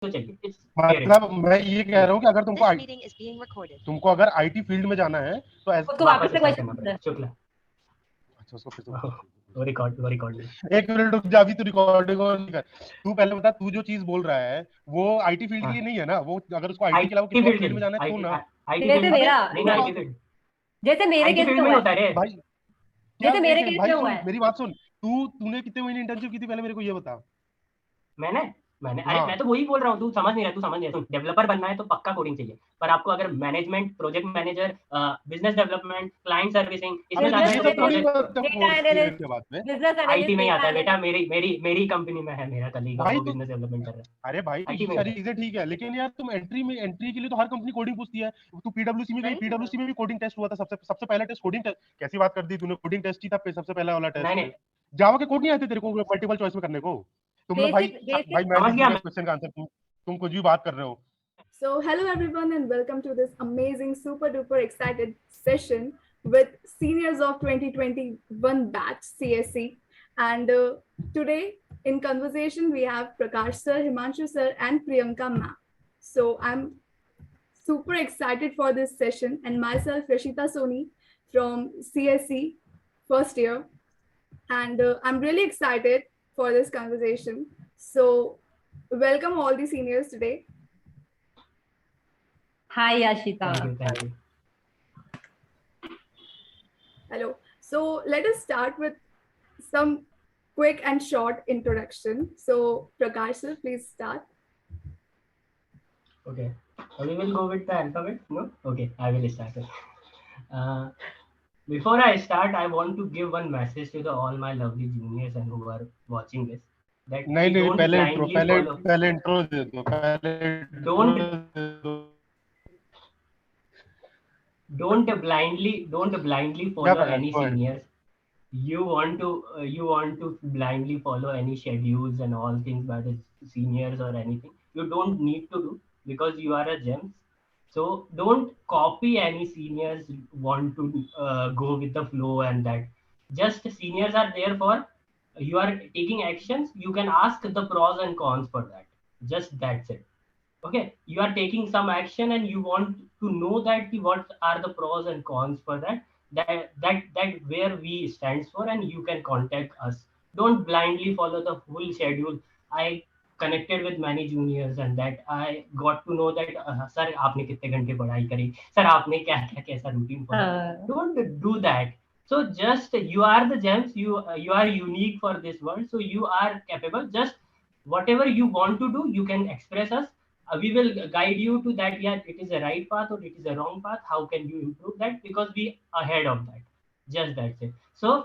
तो चलिए, इट्स मतलब मैं ये कह रहा हूँ कि अगर तुमको अगर आईटी फील्ड में जाना है तो उसको वापस से स्टार्ट क्वेश्चन करना पूछना पड़ेगा। है। शुक्ला, अच्छा उसको फिर से वो रिकॉर्ड नहीं। एक मिनट रुक जा, अभी तू रिकॉर्डिंग ऑन नहीं कर। तू पहले बता, तू जो चीज बोल रहा है वो आईटी फील्ड के लिए नहीं है ना? वो अगर उसको आईटी के अलावा आईटी किसी और फील्ड के फील्ड में लिए, जाना है तो ना। आईटी जैसे फील्ड, मेरा नहीं नहीं, आईटी फील्ड, जैसे मेरे आईटी केस फील्ड में में हुआ है, होता है रे। भाई क्या, जैसे एक मेरे मिनट केस भाई में हुआ सुन, है। मेरी बात सुन। तूने कितने महीने इंटर्नशिप की थी, पहले मेरे को ये बता। मैंने मैंने अरे मैं हाँ तो वही बोल रहा हूँ, तू समझ नहीं रहा, सुन, डेवलपर बनना है तो पक्का कोडिंग चाहिए, पर आपको अगर management, project manager, business development, client servicing, इसमें अबे जाना बिजनेस है ये तो सब थोड़ी एनालिस्ट, प्रोजेक्ट मतलब डेटा फोर्स की एनालिस्ट, के बाद में। बिजनेस आईटी एनालिस्ट, में ही आता डेटा है बेटा। एनालिस्ट। मेरी कंपनी में है, मेरा कलीग, भाई वो तो बिजनेस डेवलपमेंट कर रहा है, अरे भाई तो आईटी ये में सारी होता है। चीजें ठीक है, लेकिन यार तुम एंट्री के लिए तो हर कंपनी कोडिंग पूछती है। तू पीडब्ल्यूसी में गई, नहीं पीडब्ल्यूसी में भी कोडिंग टेस्ट हुआ था। सबसे सबसे पहला टेस्ट कोडिंग टेस्ट। कैसी बात कर दी तूने, कोडिंग टेस्ट ही था सबसे पहला वाला नहीं टेस्ट। नहीं, जावा के कोड नहीं आए थे तेरे को मल्टीपल चॉइस में करने को? तुम लोग भाई बेसिक बेसिक भाई मैं समझ नहीं गया दूंगा मैं। क्वेश्चन का आंसर। तुम कुछ भी बात कर रहे हो। So, hello everyone, and welcome to this amazing, super duper excited session with seniors of 2021 batch CSC. And today in conversation, we have Prakash sir, Himanshu sir, and Priyanka ma'am. So, I'm super excited for this session, and myself, Rashita Soni from CSC first year. And I'm really excited for this conversation. So, welcome all the seniors today. Hi Ashita. Thank you. Hello. So let us start with some quick and short introduction. So Prakash sir, please start. Okay, we will go with the alphabet. No, okay, I will start it. Uh, Before I start, I want to give one message to all my lovely juniors and who are watching this, that नहीं we नहीं, don't पहले intro, blindly पहले follow, पहले intro दे दो, पहले intro don't दे दो। don't blindly या follow Prakash any go ahead. seniors. You want to blindly follow any schedules and all things by the seniors or anything. You don't need to do, because you are a gems. So don't copy any seniors want to go with the flow, and that just seniors are there for, you are taking actions, you can ask the pros and cons for that, just that's it. Okay, you are taking some action and you want to know that what are the pros and cons for that, that where we stands for, and you can contact us. Don't blindly follow the full schedule. I connected with many juniors, and that I got to know that sir आपने कितने घंटे पढ़ाई करी, sir आपने क्या क्या कैसा routine follow हाँ, किया, don't do that. So just you are the gems, you are unique for this world, so you are capable. Just whatever you want to do, you can express us. We will guide you to that, yeah, it is a right path or it is a wrong path, how can you improve that, because we ahead of that. Just that's it. So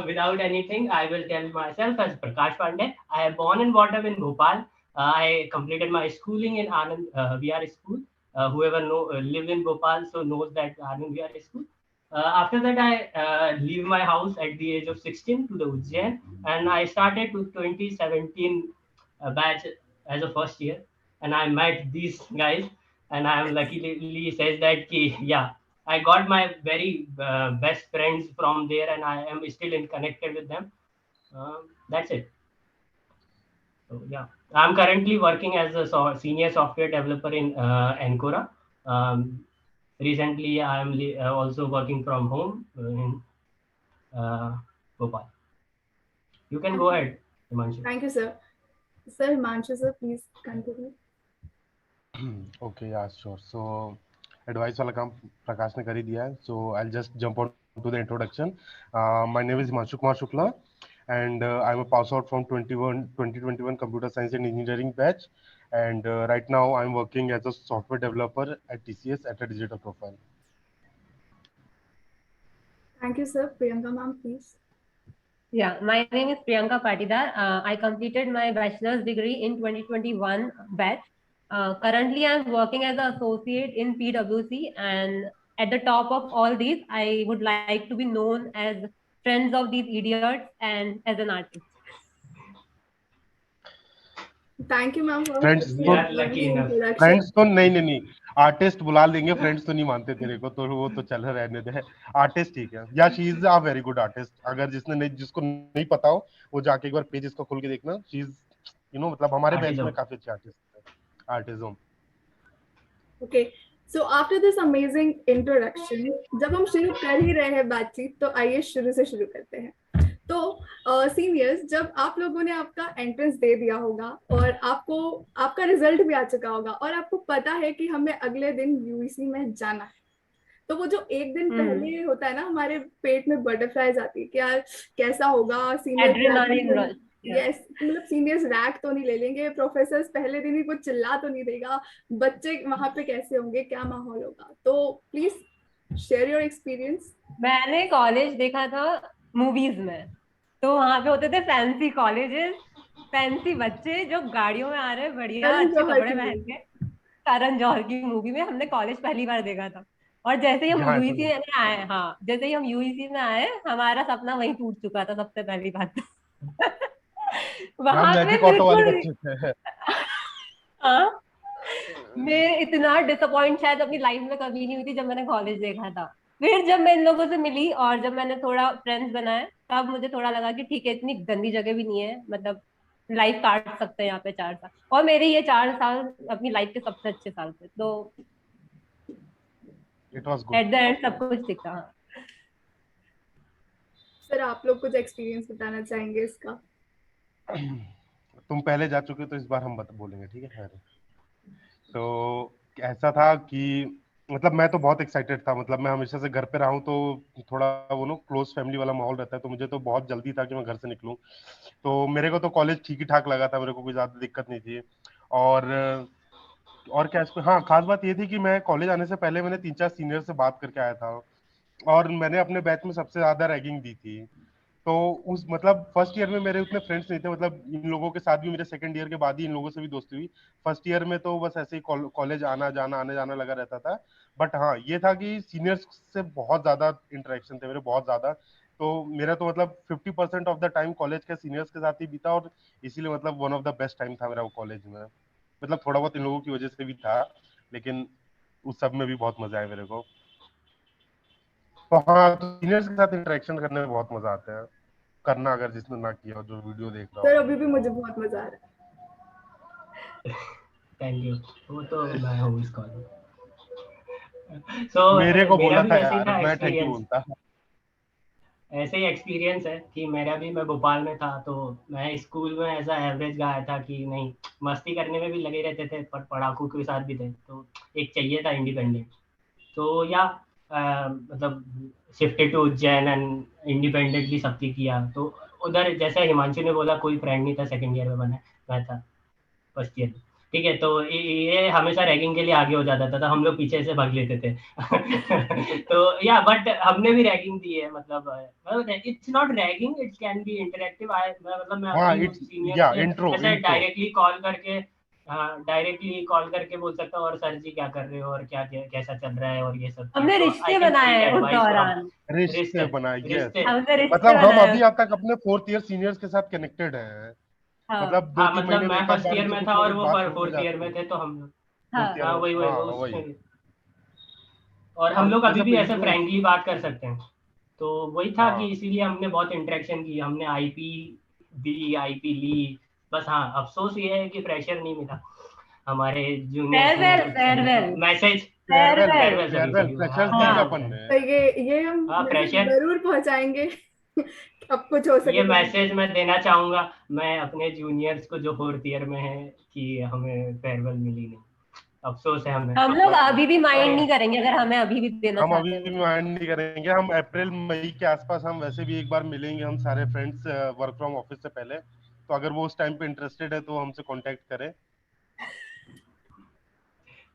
without anything, I will tell myself as Prakash Pandey. I am born and brought up in Bhopal. I completed my schooling in Anand VR school. Whoever live in Bhopal so knows that Anand VR school. After that, I leave my house at the age of 16 to the Ujjain, and I started to 2017 batch as a first year, and I met these guys, and I am luckily says that yeah, I got my very best friends from there, and I am still in connected with them. That's it. So yeah, I'm currently working as a senior software developer in Ancora. Um, Recently, I am also working from home in Bhopal. You can go ahead, Himanshu. Thank you, sir. Sir Himanshu sir, please continue. Okay yeah sure. So advice वाला काम प्रकाश ने कर ही दिया है, so I just jump on to the introduction. My name is Himanshu Kumar Shukla, and I'm a pass out from 2021 computer science and engineering batch, and right now I'm working as a software developer at TCS at a digital profile. Thank you, sir. Priyanka ma'am, please. yeah. My name is Priyanka Patidar. I completed my bachelor's degree in 2021 batch. Currently, I'm working as an associate in PwC, and at the top of all these, I would like to be known as friends of these idiots and as an artist. Thank you, ma'am, for Friends We तो are lucky enough. introduction. Friends तो नहीं नहीं नहीं, artist बुला लेंगे, friends तो नहीं मानते तेरे को, तो वो तो चल रहने दे। आर्टिस्ट ठीक है, या she is a very good artist. अगर जिसको नहीं पता हो वो जाके एक बार पेज इसका खोल के देखना। शी इज मतलब हमारे बैच में Artism. काफी अच्छी आर्टिस्ट है। artism. Okay, so after this amazing introduction, जब हम शुरू कर ही रहे हैं बातचीत तो आइए शुरू से शुरू करते हैं. तो सीनियर्स, जब आप लोगों ने आपका एंट्रेंस दे दिया होगा और आपको आपका रिजल्ट भी आ चुका होगा और आपको पता है कि हमें अगले दिन यूईसी में जाना है, तो वो जो एक दिन पहले होता है ना, हमारे पेट में बटरफ्लाईज आती है कि यार कैसा होगा, सीनियर यस, मतलब सीनियर्स रैक तो नहीं ले लेंगे, प्रोफेसर पहले दिन ही कुछ चिल्ला तो नहीं देगा, बच्चे वहां पे कैसे होंगे, क्या माहौल होगा. तो प्लीज शेयर योर एक्सपीरियंस. मैंने कॉलेज देखा था मूवीज में, तो वहां पे होते थे फैंसी कॉलेजेस, फैंसी बच्चे जो गाड़ियों में आ रहे हैं बढ़िया अच्छे कपड़े पहन के. करण जौहर की मूवी में हमने कॉलेज पहली बार देखा था. और जैसे ही हम यूईसी में आए, हाँ जैसे ही हम यूईसी में आए, हमारा सपना वहीं टूट चुका था सबसे पहली बात. वहां पे बिल्कुल हाँ, मैं इतना डिसअपॉइंट शायद अपनी लाइफ में कभी नहीं हुई थी जब मैंने कॉलेज देखा था. फिर जब मैं इन लोगों से मिली और जब मैंने थोड़ा फ्रेंड्स बनाए, तब मुझे थोड़ा लगा कि ठीक है, इतनी गंदी जगह भी नहीं है, मतलब लाइफ काट सकते हैं यहाँ पे 4 साल. और मेरे ये 4 साल अपनी लाइफ के सबसे अच्छे साल थे. तो एट द एंड सब कुछ ठीक था. सर, आप लोग कुछ एक्सपीरियंस बताना चाहेंगे इसका? तुम पहले जा चुके हो तो इस बार हम बोलेंगे, ठीक है. तो ऐसा था कि मतलब मैं तो बहुत एक्साइटेड था, मतलब मैं हमेशा से घर पे रहा हूँ तो थोड़ा वो नो क्लोज फैमिली वाला माहौल रहता है, तो मुझे तो बहुत जल्दी था कि मैं घर से निकलूं. तो मेरे को तो कॉलेज ठीक ही ठाक लगा था, मेरे को कोई ज्यादा दिक्कत नहीं थी. और क्या इसको, हाँ खास बात ये थी कि मैं कॉलेज आने से पहले मैंने 3-4 सीनियर से बात करके आया था और मैंने अपने बैच में सबसे ज्यादा रैगिंग दी थी. तो उस मतलब फर्स्ट ईयर में मेरे उतने फ्रेंड्स नहीं थे, मतलब इन लोगों के साथ भी मेरे सेकंड ईयर के बाद ही इन लोगों से भी दोस्ती हुई. फर्स्ट ईयर में तो बस ऐसे ही कॉलेज आना जाना लगा रहता था. बट हाँ ये था कि सीनियर्स से बहुत ज्यादा इंटरेक्शन थे मेरे, बहुत ज्यादा. तो मेरा तो मतलब 50% ऑफ द टाइम कॉलेज के सीनियर्स के साथ ही बीता और इसीलिए मतलब one of the best time था मेरा वो कॉलेज में. मतलब थोड़ा बहुत इन लोगों की वजह से भी था, लेकिन उस सब में भी बहुत मजा आया मेरे को. तो हाँ, तो सीनियर्स के साथ इंटरेक्शन करने में बहुत मजा आता है. करना अगर जिसने ना किया हो, जो वीडियो देख रहा हो. सर, अभी भी मुझे बहुत मजा आ रहा है. Thank you. वो तो मैं हूँ इस कॉलेज. So, मेरे को मेरा बोला भी था वैसे ही यार, था मैं थैंक यू एक्सपीरियंस. बोलता. ऐसे ही एक्सपीरियंस है कि मैं भोपाल में था, तो मैं स्कूल में ऐसा एवरेज गाया था कि नहीं, मस्ती करने में भी लगे रहते थे पर पढ़ाकू के साथ भी थे, तो एक चाहिए था इंडिपेंडेंट. तो या मतलब shifted to Ujjain and independently सबकी किया. तो उधर जैसे हिमांशु ने बोला, कोई फ्रेंड नहीं था सेकंड ईयर में, बना मैं था फर्स्ट ईयर. ठीक है, तो ये हमेशा रैगिंग के लिए आगे हो जाता था, तो हम लोग पीछे से भाग लेते थे. तो या बट हमने भी रैगिंग दी है, मतलब it's not ragging, it can be interactive. मतलब मैं हाँ, अपनी इट्स सीनियर या से इंट्रो ऐसे डायरेक्टली कॉल करके, हाँ डायरेक्टली कॉल करके बोल सकता हूँ, और सर जी क्या कर रहे हो और क्या कैसा चल रहा है और ये सब चीज. हमने तो आई रिश्ते कैन बनाए टेक उस एडवाइस फ्रॉम दौरान. रिश्ते बनाए. यस, हमने रिश्ते मतलब हम बनाए. अभी अब तक अपने 4th ईयर सीनियर्स के साथ कनेक्टेड हैं. हाँ मतलब हाँ, 2-3 मतलब महीने में मैं एक आध फर्स्ट बार ईयर हमसे में कुछ था ना और कुछ वो बात हो फोर्थ ईयर जाती में है. थे, तो हम फोर्थ ईयर हाँ में, वही वही हाँ वो वही. और हम हाँ, लोग ये अभी सब भी ऐसे इन्फ्लुएंस. फ्रैंकली बात कर सकते हैं. तो वही था कि हाँ इसीलिए हमने बहुत इंटरेक्शन की, हमने आईपी दी, आईपी ली. बस हाँ, अफसोस ये है कि प्रेशर नहीं मिला हमारे जूनियर्स ने फेयरवेल कुछ सही farewell message. Farewell farewell. Farewell, sorry farewell sorry. Freshers day पे हाँ, अपन ने. तो ये हम हाँ मैसेज प्रेशर, जरूर पहुंचाएंगे. अब कुछ हो सके ये तो. मैसेज मैं देना चाहूंगा मैं अपने जूनियर्स को जो फोर्थ ईयर में है, कि हमें फेयरवेल मिली नहीं. अफसोस है हमें. हम लोग अभी भी माइंड पर नहीं करेंगे अगर हमें अभी भी देना हम चाहते अभी हैं भी तो. माइंड नहीं करेंगे. हम अप्रैल मई के आसपास हम वैसे भी एक बार मिलेंगे, हम सारे फ्रेंड्स वर्क फ्रॉम ऑफिस से पहले. तो अगर वो उस टाइम पे इंटरेस्टेड है तो हमसे कांटेक्ट करें.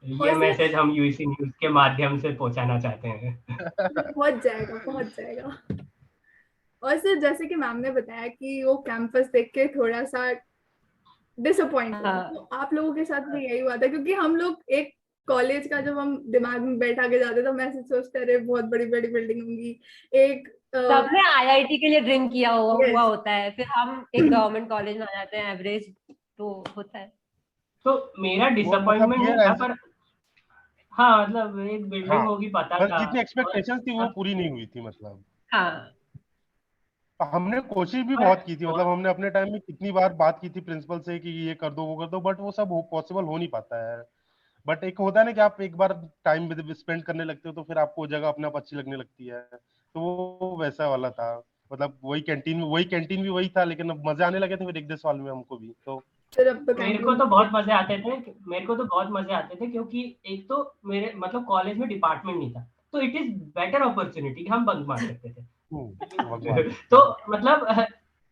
ये और सर, मैसेज हम यूसी न्यूज के माध्यम से पहुंचाना चाहते हैं. पहुंच जाएगा, पहुंच जाएगा. और सर, जैसे कि मैम ने बताया कि वो कैंपस देख के थोड़ा सा डिसअपॉइंट हुआ, हाँ, तो आप लोगों के साथ भी यही हुआ था? क्योंकि हम लोग एक कॉलेज का जब हम दिमाग में बैठा के जाते तो मैं ऐसे सोचते रहे बहुत बड़ी बड़ी बिल्डिंग होंगी, एक सबने आईआईटी के लिए ड्रीम किया हुआ yes. होता है, फिर हम एक गवर्नमेंट कॉलेज में आ जाते हैं, एवरेज तो होता है. तो मेरा वो मतलब डिसअपॉइंटमेंट ये नहीं था, पर हाँ मतलब एक बिल्डिंग हाँ, होगी पता बस था. जितनी और एक्सपेक्टेशंस थी वो अब पूरी नहीं हुई थी मतलब. हाँ, हमने कोशिश भी पर बहुत की थी, मतलब हमने अपने टाइम में कितनी बार बात की थी प्रिंसिपल से कि ये कर दो वो कर दो, बट वो सब पॉसिबल हो नहीं पाता है। बट एक होता है ना कि आप एक बार टाइम स्पेंड करने लगते हो तो फिर आपको वो जगह अपने आप अच्छी लगने लगती है, तो वो वैसा वाला था। मतलब वही कैंटीन भी वही था, लेकिन अब मजे आने लगे थे फिर एक 10 साल में हमको भी। तो फिर अब तो मेरे को कैंटीन तो बहुत मजे आते थे। मेरे को तो बहुत मजे आते थे क्योंकि एक तो मेरे मतलब कॉलेज में डिपार्टमेंट नहीं था, तो इट इज बेटर अपॉर्चुनिटी, हम बंक मार सकते भगवान थे। सकते तो हैं। मतलब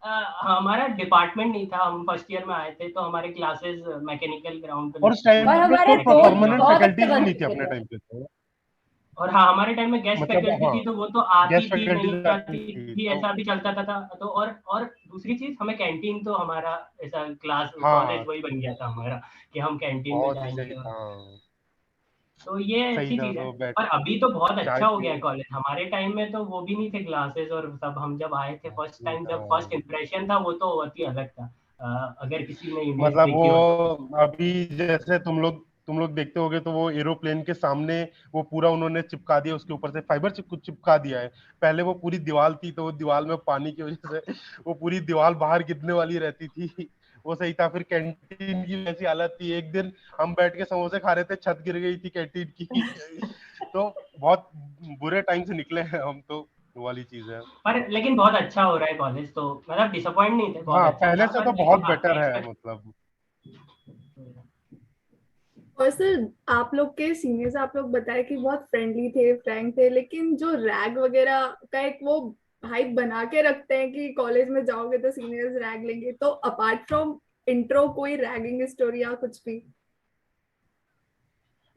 हमारा डिपार्टमेंट नहीं था, हम फर्स्ट ईयर में आए थे, तो हमारे क्लासेस मैकेनिकल ग्राउंड पे और उस लगती थी, टाइम और पे हमारे तो प्रैक्टिकल दोस्त ग्राउंड परमानेंट पे। बहुत अच्छे फैकल्टीज भी बन नहीं थी चुके अपने थे। टाइम पे तो। और हाँ, हमारे टाइम में गेस्ट मतलब फैकल्टी हाँ, थी, तो वो तो आती गेस्ट थी नहीं फैकल्टीज आती आती थी थी, तो। ऐसा भी चलता था। तो और दूसरी चीज, हमें कैंटीन तो हमारा ऐसा क्लास हाँ, कॉलेज वही बन गया था हमारा कि हम कैंटीन में बहुत ही जाएंगे। सही था। और हाँ, तो ये सही अच्छी था, चीज है। तो बैठ पर अभी तो बहुत चाय अच्छा हो गया है पियो। कॉलेज। हमारे टाइम में तो वो भी नहीं थे क्लासेस और सब। हम जब आए थे फर्स्ट टाइम, जब फर्स्ट हाँ, इम्प्रेशन था वो तो बहुत ही अलग था। अगर किसी ने इमेज मतलब देखी हो तो। वो अभी जैसे तुम लोग देखते होगे तो वो एरोप्लेन के सामने वो पूरा उन्होंने चिपका दिया, उसके ऊपर से फाइबर चिपका दिया है। पहले वो पूरी दीवार थी, तो वो दीवार में पानी की वजह से वो पूरी दीवार बाहर गिरने वाली रहती थी। वो सही था। फिर कैंटीन की वैसी हालत थी, एक दिन हम बैठ के समोसे खा रहे थे, छत गिर गई थी कैंटीन की। तो बहुत बुरे टाइम से निकले हैं हम तो, वो वाली चीज है। पर लेकिन बहुत अच्छा हो रहा है कॉलेज, तो मतलब डिसअपॉइंट नहीं थे, बहुत हाँ, अच्छा पहले था। से पर तो लेकिन बहुत हाँ, बेटर है एक्सपेक्ट। मतलब। और सर आप लोग के सीनियर्स आप लोग बताए कि बहुत फ्रेंडली थे, फ्रैंक थे, लेकिन जो रैग वगैरह का एक वो हाइप बना के रखते हैं कि कॉलेज में जाओगे तो सीनियर्स रैग लेंगे, तो अपार्ट फ्रॉम इंट्रो कोई रैगिंग स्टोरी या कुछ भी?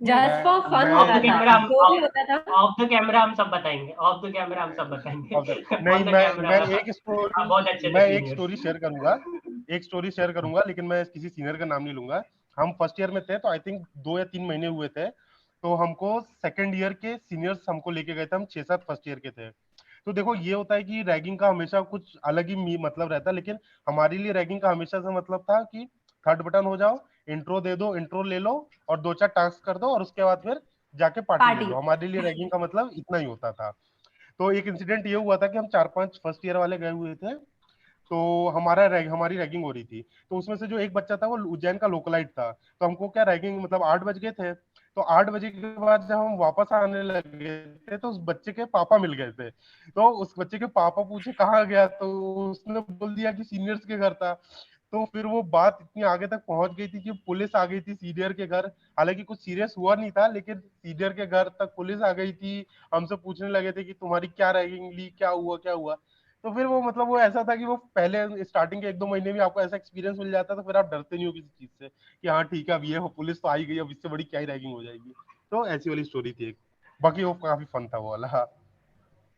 जस्ट फॉर मैं फन ऑफ होता द मैं था, कैमरा हम जो भी होता था। ऑफ द कैमरा हम सब बताएंगे, ऑफ द कैमरा हम सब बताएंगे। नहीं, ऑन द मैं कैमरा मैं एक हाँ, स्टोरी बहुत अच्छे थे मैं एक सीनियर्स। स्टोरी शेयर करूंगा। एक स्टोरी शेयर करूंगा, लेकिन मैं किसी सीनियर का नाम नहीं लूंगा। हम फर्स्ट ईयर में थे, तो आई थिंक 2 या 3 महीने हुए थे। तो हमको सेकंड ईयर के सीनियर्स हमको लेके गए थे, हम 6-7 फर्स्ट ईयर के थे। तो देखो, ये होता है कि रैगिंग का हमेशा कुछ अलग ही मतलब रहता है, लेकिन हमारे लिए रैगिंग का हमेशा से मतलब था कि थर्ड बटन हो जाओ, इंट्रो दे दो, इंट्रो ले लो, और 2-4 टास्क कर दो, और उसके बाद फिर जाके पार्टी ले पार्टी। लो। हमारे लिए रैगिंग का मतलब इतना ही होता था। तो एक इंसिडेंट ये हुआ था कि हम 4-5 फर्स्ट ईयर वाले गए हुए थे। तो हमारी रैगिंग हो रही थी। तो उसमें से जो एक बच्चा था वो उज्जैन का लोकलाइट था। तो हमको क्या, रैगिंग मतलब 8 बज गए थे, तो 8 बजे के बाद जब हम वापस आने लगे थे तो उस बच्चे के पापा मिल गए थे। तो उस बच्चे के पापा पूछे कहाँ गया, तो उसने बोल दिया कि सीनियर्स के घर था। तो फिर वो बात इतनी आगे तक पहुंच गई थी कि पुलिस आ गई थी सीनियर के घर। हालांकि कुछ सीरियस हुआ नहीं था, लेकिन सीनियर के घर तक पुलिस आ गई थी। हमसे पूछने लगे थे कि तुम्हारी क्या रैगिंग ली, क्या हुआ क्या हुआ। तो फिर वो मतलब वो ऐसा था कि वो पहले स्टार्टिंग के 1-2 महीने में आपको ऐसा एक्सपीरियंस मिल जाता है, तो फिर आप डरते नहीं हो किसी चीज से कि हाँ ठीक है, अब ये हो, पुलिस तो आई गई, अब इससे बड़ी क्या ही रैगिंग हो जाएगी। तो ऐसी वाली स्टोरी थी एक। बाकी वो काफी फन था वो वाला।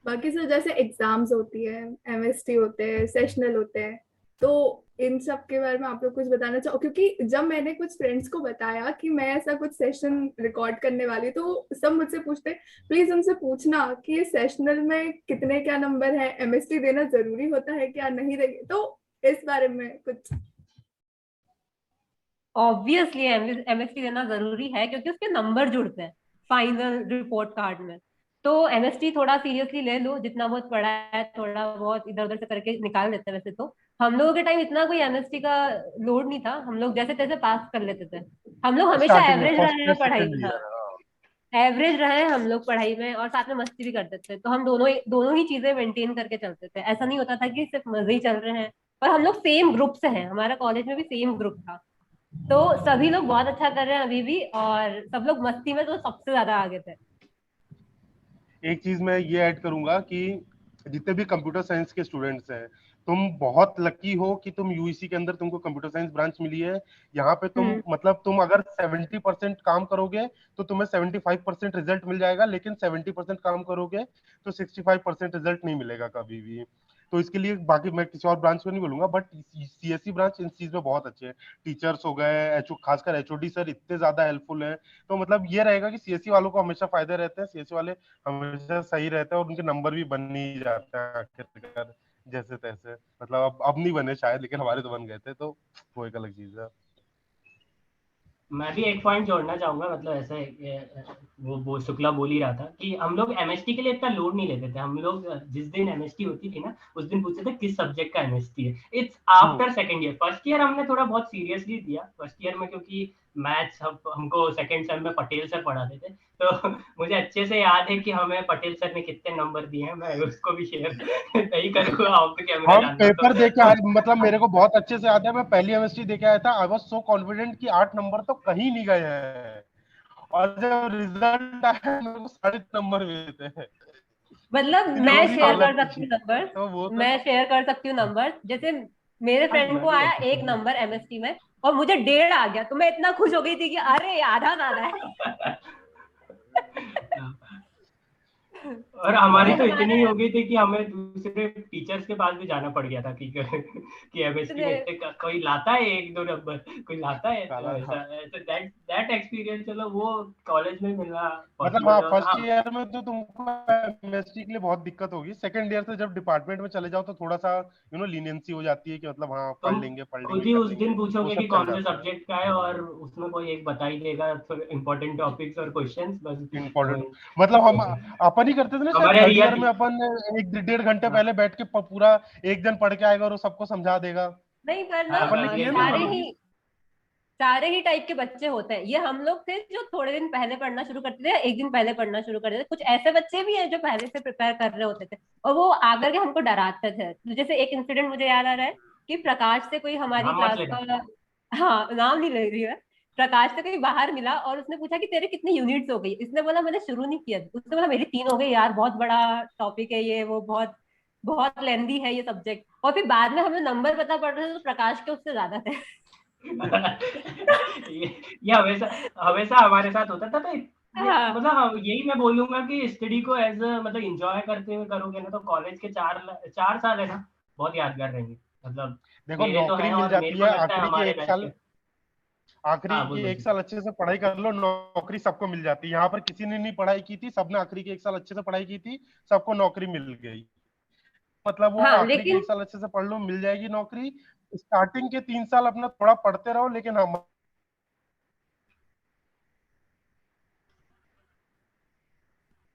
बाकी सर जैसे एग्जाम्स होती है, एमएसटी होते हैं, सेशनल होते हैं, तो इन सब के बारे में आप लोग कुछ बताना चाहो? क्योंकि जब मैंने कुछ फ्रेंड्स को बताया कि मैं ऐसा कुछ सेशन रिकॉर्ड करने वाली, तो सब मुझसे पूछते प्लीज उनसे पूछना कि ये सेशनल में कितने क्या नंबर है, एमएसटी देना जरूरी होता है क्या, नहीं देंगे? तो इस बारे में कुछ। ऑब्वियसली एमएसटी देना जरूरी है, क्योंकि उसके नंबर जुड़ते हैं फाइनल रिपोर्ट कार्ड में। तो एमएसटी थोड़ा सीरियसली ले लो, जितना बहुत पढ़ा है थोड़ा बहुत इधर उधर से करके निकाल लेते हैं। वैसे तो हम लोगों के टाइम इतना कोई एमएसटी का लोड नहीं था, हम लोग जैसे तैसे पास कर लेते थे। हम लोग हमेशा स्टार्टिंग में एवरेज फर्स्ट रहे ईयर हैं पढ़ाई सेकंड में। हाँ, ईयर। एवरेज रहे हैं हम लोग पढ़ाई में, और साथ में मस्ती भी करते थे। तो हम दोनों ही चीजें मेंटेन करके चलते थे। ऐसा नहीं होता था कि सिर्फ मजे ही चल रहे हैं। और हम लोग सेम ग्रुप से हैं, हमारा कॉलेज में भी सेम ग्रुप था। तो सभी लोग बहुत अच्छा कर रहे हैं अभी भी, और सब लोग मस्ती में तो सबसे ज्यादा आगे थे। एक चीज मैं ये ऐड करूंगा कि जितने भी कंप्यूटर साइंस के स्टूडेंट्स हैं, तुम बहुत लकी हो कि तुम यूईसी के अंदर तुमको कंप्यूटर साइंस ब्रांच मिली है। यहाँ पे तुम हम्म। मतलब तुम अगर 70% काम करोगे तो तुम्हें 75% रिजल्ट मिल जाएगा, लेकिन 70% काम करोगे तो 65% रिजल्ट नहीं मिलेगा कभी भी। तो इसके लिए बाकी मैं किसी और ब्रांच को नहीं बोलूंगा, बट सीएससी ब्रांच इन चीज में बहुत अच्छे हैं। टीचर्स हो गए, एच खासकर एचओडी सर इतने ज्यादा हेल्पफुल हैं। तो मतलब ये रहेगा कि सीएससी वालों को हमेशा फायदे रहते हैं, सीएससी वाले हमेशा सही रहता है, और उनके नंबर भी बन ही जाते हैं आखिरकार जैसे तैसे। मतलब अब नहीं बने शायद, लेकिन हमारे तो बन गए थे, तो वो एक अलग चीज है। मैं भी एक पॉइंट जोड़ना चाहूंगा, मतलब ऐसे वो शुक्ला बोल ही रहा था कि हम लोग एमएसटी के लिए इतना लोड नहीं लेते थे। हम लोग जिस दिन एमएसटी होती थी ना, उस दिन पूछते थे किस सब्जेक्ट का एमएसटी है। It's after second year. First year हमने थोड़ा बहुत सीरियसली दिया फर्स्ट ईयर में, क्योंकि मैथ्स हमको सेकंड सेम में पटेल सर पढ़ाते थे, तो मुझे अच्छे से याद है कि हमें पटेल सर ने कितने नंबर दिए हैं। मैं उसको भी शेयर नहीं करूंगा ऑफ द कैमरा हम जानना पेपर तो। देके आए, मतलब मेरे को बहुत अच्छे से याद है, मैं पहली एमएसटी देके आया था। आई वाज सो कॉन्फिडेंट कि 8 नंबर तो कहीं नहीं गए हैं, और जब रिजल्ट आया मेरे को 3.5 नंबर मिले थे। मतलब इतनी मैं बुरी शेयर कर हालत सकती थी। हूँ नंबर, तो वो तो मैं शेयर कर सकती हूँ नंबर। जैसे मेरे हाँ, फ्रेंड मैं को भी कर आया सकता 1 नंबर एमएसटी में और मुझे 1.5 आ गया, तो मैं इतना खुश हो गई थी कि अरे आधा ज्यादा है। हूँ। और हमारी तो तो इतनी तुम्हारा हो गई थी कि हमें दूसरे टीचर्स के पास भी जाना पड़ गया था कि एमएसटी में इतने कोई लाता है 1-2 नंबर, कोई लाता है, तो काला था। ऐसा ऐसा दैट एक्सपीरियंस चलो वो कॉलेज में मिलना मतलब हाँ, पॉसिबल है। और फर्स्ट हाँ, ईयर में तो तुमको एमएसटी के लिए बहुत दिक्कत होगी। सेकंड ईयर से जब डिपार्टमेंट में चले जाओ तो थोड़ा सा लीनियंसी हो जाती है कि मतलब हाँ, तुम पढ़ खुद लेंगे ही कर उस लेंगे, दिन वो पूछोगे कि सब चल कौन से जाता है। सब्जेक्ट का है, और उसमें कोई एक बता ही देगा इंपॉर्टेंट टॉपिक्स और क्वेश्चंस बस। इम्पोर्टेंट, वही मतलब हम अपन ही करते थे ना शायद, हमारे थर्ड ईयर रियल। में अपन 1-1.5 घंटे पहले बैठ के पूरा एक जन पढ़ के आएगा और वो सबको समझा देगा। नहीं, पर ना हाँ अपन ने हाँ, ये किया भी नहीं सारे ये ही चीज। सारे ही टाइप के बच्चे होते हैं। ये हम लोग थे जो थोड़े दिन पहले पढ़ना शुरू करते थे, एक दिन पहले पढ़ना शुरू करते थे। कुछ ऐसे बच्चे भी हैं जो पहले से प्रिपेयर कर रहे होते थे और वो आकर के हमको डराते थे। तो जैसे एक इंसिडेंट मुझे याद आ रहा है कि प्रकाश से कोई हमारी नाम मत क्लास लेना। का, हाँ नाम नहीं ले रही है, प्रकाश से कोई बाहर मिला और उसने पूछा कि तेरे कितनी यूनिट्स हो गई। इसने बोला मैंने शुरू नहीं किया। उसने बोला मेरी 3 हो गई यार, बहुत बड़ा टॉपिक है ये, वो बहुत बहुत लेंदी है ये सब्जेक्ट। और फिर बाद में हमें नंबर पता पड़ रहे थे तो प्रकाश के उससे ज्यादा थे। ये हमेशा हमेशा हमारे साथ होता था। तो ये हाँ मतलब यही मैं बोलूंगा कि स्टडी को एज मतलब इंजॉय करते हुए करोगे ना, तो कॉलेज के 4 साल है ना, बहुत यादगार रहेंगे। मतलब देखो मेरे तो नौकरी है, मिल और मेरे जाती को है लगता है आखिरी के हमारे एक बैच के। साल, आखिरी हाँ के बोल बोल। 1 साल अच्छे से पढ़ाई कर लो, नौकरी सबको मिल जाती है। यहाँ पर किसी ने नहीं पढ़ाई की थी, सबने आखिरी के 1 साल अच्छे से पढ़ाई की थी, सबको नौकरी मिल गई। मतलब वो हाँ आखिरी के लेकिन 1 साल अच्छे से पढ़ लो, मिल जाएगी नौकरी। स्टार्टिंग के 3 साल अपना थोड़ा पढ़ते रहो, लेकिन हम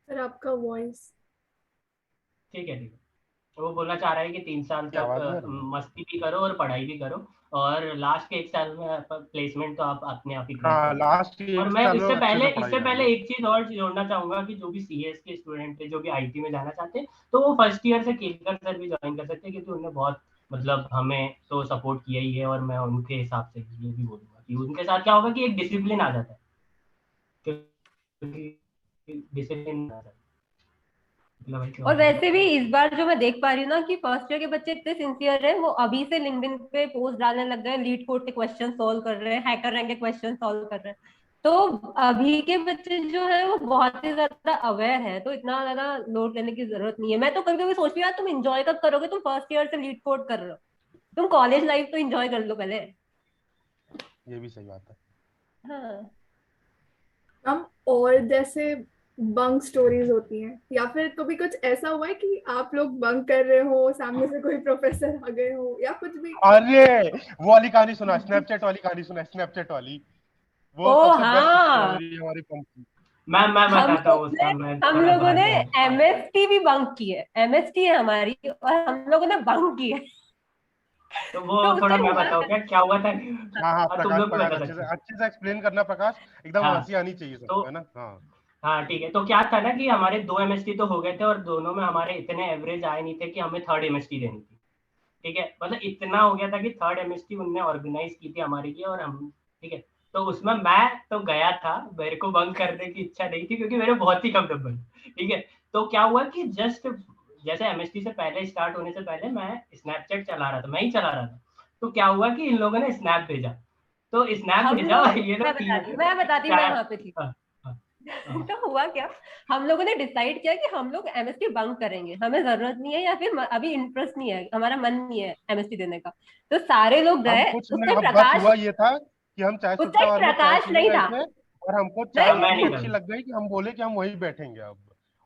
सर आपका वॉइस। ठीक है ठीक है। तो वो बोलना चाह रहा है कि 3 साल की तक आवाज नहीं आ रही है। मस्ती भी करो और पढ़ाई भी करो, और लास्ट के 1 साल में प्लेसमेंट तो आप अपने आप ही क्रैक हाँ, कर लोगे। लास्ट के और एक मैं साल में अच्छे से पढ़ाई इससे कर पहले लो। एक चीज और जोड़ना चाहूंगा कि जो भी सीएस के स्टूडेंट है, जो भी आईटी में जाना चाहते हैं, तो वो फर्स्ट ईयर से केलकर सर भी ज्वाइन कर सकते हैं, क्योंकि उन्होंने बहुत मतलब हमें तो सपोर्ट किया ही है। और मैं उनके हिसाब से ये भी बोलूंगा कि उनके साथ क्या होगा कि एक डिसिप्लिन आ जाता है, क्योंकि डिसिप्लिन आ जाता है। मतलब भाई क्या और बोल रहे वैसे भी इस बार जो मैं देख पा रही हूँ ना कि फर्स्ट ईयर के बच्चे इतने सिंसियर हैं, वो अभी से लिंक्डइन पे पोस्ट डालने लग गए, लीड कोड के क्वेश्चन सॉल्व कर रहे हैं, हैकर रैंक के क्वेश्चन सॉल्व कर रहे हैं। तो अभी के बच्चे जो है वो बहुत ही ज्यादा अवेयर है, तो इतना ज्यादा लोड लेने की जरूरत नहीं है। मैं तो कभी कभी सोचती हूँ यार तुम इंजॉय कब करोगे, तुम फर्स्ट ईयर से लीड कोड कर रहे हो, तुम कॉलेज लाइफ तो इंजॉय कर लो पहले। ये भी सही बात है। हाँ हम और जैसे बंक स्टोरीज होती हैं, या फिर कभी कुछ ऐसा हुआ है कि आप लोग बंक कर रहे हो, सामने से कोई प्रोफेसर आ गए हो, या कुछ भी? अरे वो वाली कहानी सुना, स्नैपचैट वाली कहानी सुना, स्नैपचैट वाली, ओ वो सबसे बेस्ट हाँ, मेमोरी हमारी पंप की। मैं हम बताता हूँ लोग ने उसका, मैं हम थोड़ा लोगों ने बाद में। एमएसटी भी बंक की है, एमएसटी है हमारी और हम लोगों ने बंक की है। तो वो तो थोड़ा उससे मैं हुआ बताऊँ क्या। क्या क्या हुआ था। हाँ हाँ, तुम प्रकाश लोग भी प्रकाश बता सकते हो। अच्छे से एक्सप्लेन करना प्रकाश, एकदम हाँ हंसी आनी चाहिए तो सबको, है ना। हाँ हाँ ठीक है। तो क्या था ना कि हमारे 2 एमएसटी तो हो गए थे, और दोनों में हमारे इतने एवरेज आए नहीं थे कि हमें थर्ड एमएसटी देनी थी। ठीक है, मतलब इतना हो गया था कि थर्ड एमएसटी उनने ऑर्गेनाइज की थी हमारे लिए, और हम ठीक है। तो उसमें मैं तो गया था, मेरे को बंक करने की इच्छा नहीं थी क्योंकि मेरे बहुत ही कम नंबर। ठीक है, तो क्या हुआ कि जस्ट जैसे एमएसटी से पहले स्टार्ट होने से पहले मैं स्नैपचैट चला रहा था, मैं ही चला रहा था। तो क्या हुआ कि इन लोगों ने स्नैप भेजा, तो स्नैप हम भेजा लोग, और ये लोग मैं बताती हूँ, मैं चार। वहां पे थी। हाँ, हाँ, हाँ। तो हुआ क्या, हम लोगों ने डिसाइड किया कि हम लोग एमएसटी बंक करेंगे, हमें जरूरत नहीं है या फिर अभी इंटरेस्ट नहीं है, हमारा मन नहीं है एमएसटी देने का। तो सारे लोग हम गए। कुछ उस नहीं, टाइम हम बस प्रकाश, हुआ ये था कि हम चाय उस सुट्टा टाइम बार में चाय प्रकाश पीने नहीं गए था। थे, और हमको नहीं हाँ, चाय मैं इतनी नहीं अच्छी था। लग गई कि हम बोले कि हम वहीं बैठेंगे अब।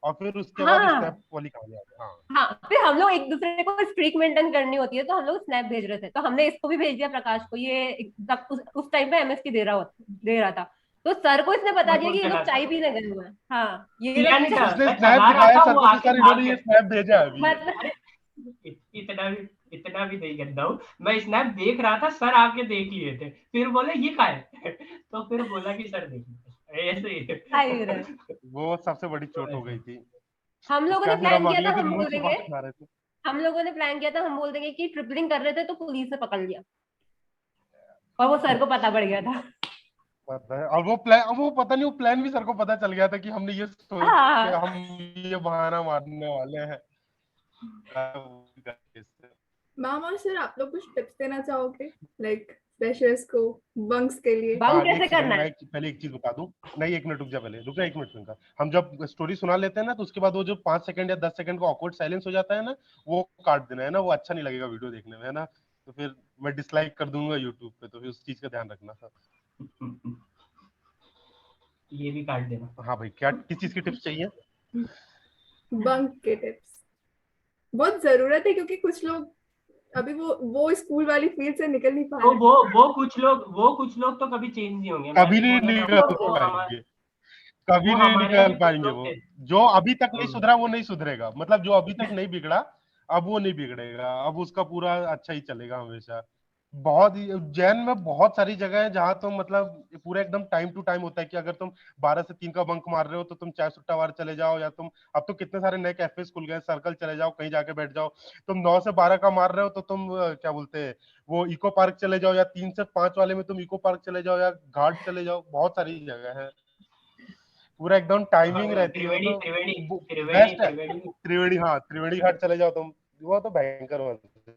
और फिर उसके बाद हाँ स्नैप वाली कहानी आती है। हाँ हाँ, फिर हम लोग एक दूसरे को स्ट्रीक मेंटेन करनी होती है, तो हम लोग स्नैप भेज रहे थे, तो हमने इसको भी भेज दिया प्रकाश को, ये तब उस टाइम पे एमएसटी दे रहा था, तो सर को इसने बता दिया फोटो कि ये लोग चला था, चाय पीने गए हुए हैं। हाँ ये किया लोग नहीं था, उसने मैं स्नैप चला रहा दिखाया था, सर वो को कि आके सर भाग इन्होंने ये गया। स्नैप भेजा है अभी। मतलब इतना भी नहीं करता हूँ मैं, स्नैप देख रहा था, सर आके देख लिए थे, फिर बोले ये का है तो फिर बोला कि सर देख लीजिए, ऐसे आई रहे। ही। वो सबसे बड़ी तो चोट हो गई ऐसे थी। हम लोगों उसके ने बाद फिर हम प्लान किया अगले था, दिन हम मुंह बोल छुपा देंगे, के खा रहे थे। हम लोगों ने प्लान किया था, हम बोल देंगे कि ट्रिपलिंग कर रहे थे तो पुलिस ने पकड़ लिया, और वो सर को पता पड़ गया था। पता है, और वो प्लान, वो पता नहीं, वो प्लान भी सर को पता चल गया था कि हमने ये सोच के हाँ हम ये बहाना मारने वाले हैं। मैम और सर, आप लोग कुछ टिप्स देना चाहोगे लाइक फ्रेशर्स को बंक्स के लिए? बंक हाँ कैसे एक सेकंड, करना मैं है? पहले एक चीज बता दूं। नहीं एक मिनट रुक जा, पहले रुक जा, एक मिनट रुक। हम जब स्टोरी सुना लेते हैं ना, तो उसके बाद वो जो 5 सेकंड या 10 सेकंड का ऑकवर्ड साइलेंस हो जाता है ना, वो काट देना है ना, वो अच्छा नहीं लगेगा वीडियो देखने में, है ना। तो फिर मैं डिसलाइक कर दूंगा यूट्यूब पे, तो फिर उस चीज का ध्यान रखना था। ये भी काट देना। हाँ भाई, क्या किस चीज की टिप्स चाहिए? बंक के टिप्स बहुत जरूरत है, क्योंकि कुछ लोग अभी वो स्कूल वाली फील्ड से निकल नहीं पा तो रहे। वो कुछ लोग तो कभी चेंज नहीं होंगे, मैं कभी भी नहीं बोल रहा निकल हूँ, पाएंगे, कभी वो नहीं हमारे निकल भी कुछ पाएंगे। लोग वो थे। जो अभी तक नहीं सुधरा वो नहीं सुधरेगा, मतलब जो अभी तक नहीं बिगड़ा अब वो नहीं बिगड़ेगा, अब उसका पूरा अच्छा ही चलेगा हमेशा। बहुत ही उज्जैन में बहुत सारी जगह है जहां तुम मतलब पूरा एकदम टाइम टू टाइम होता है कि अगर तुम 12 से 3 का बंक मार रहे हो तो तुम चाय सुट्टा बार चले जाओ, या तुम अब तो कितने सारे नए कैफे खुल गए, सर्कल चले जाओ, कहीं जाके बैठ जाओ। तुम 9 से 12 का मार रहे हो तो तुम क्या बोलते हैं वो इको पार्क चले जाओ, या 3 से 5 वाले में तुम इको पार्क चले जाओ, या घाट चले जाओ, बहुत सारी जगह है। पूरा एकदम टाइमिंग रहती है, त्रिवेणी त्रिवेणी मतलब त्रिवेणी बेस्ट है। त्रिवेणी त्रिवेणी, हाँ त्रिवेणी घाट चले जाओ तुम, वो तो भयंकर होता है।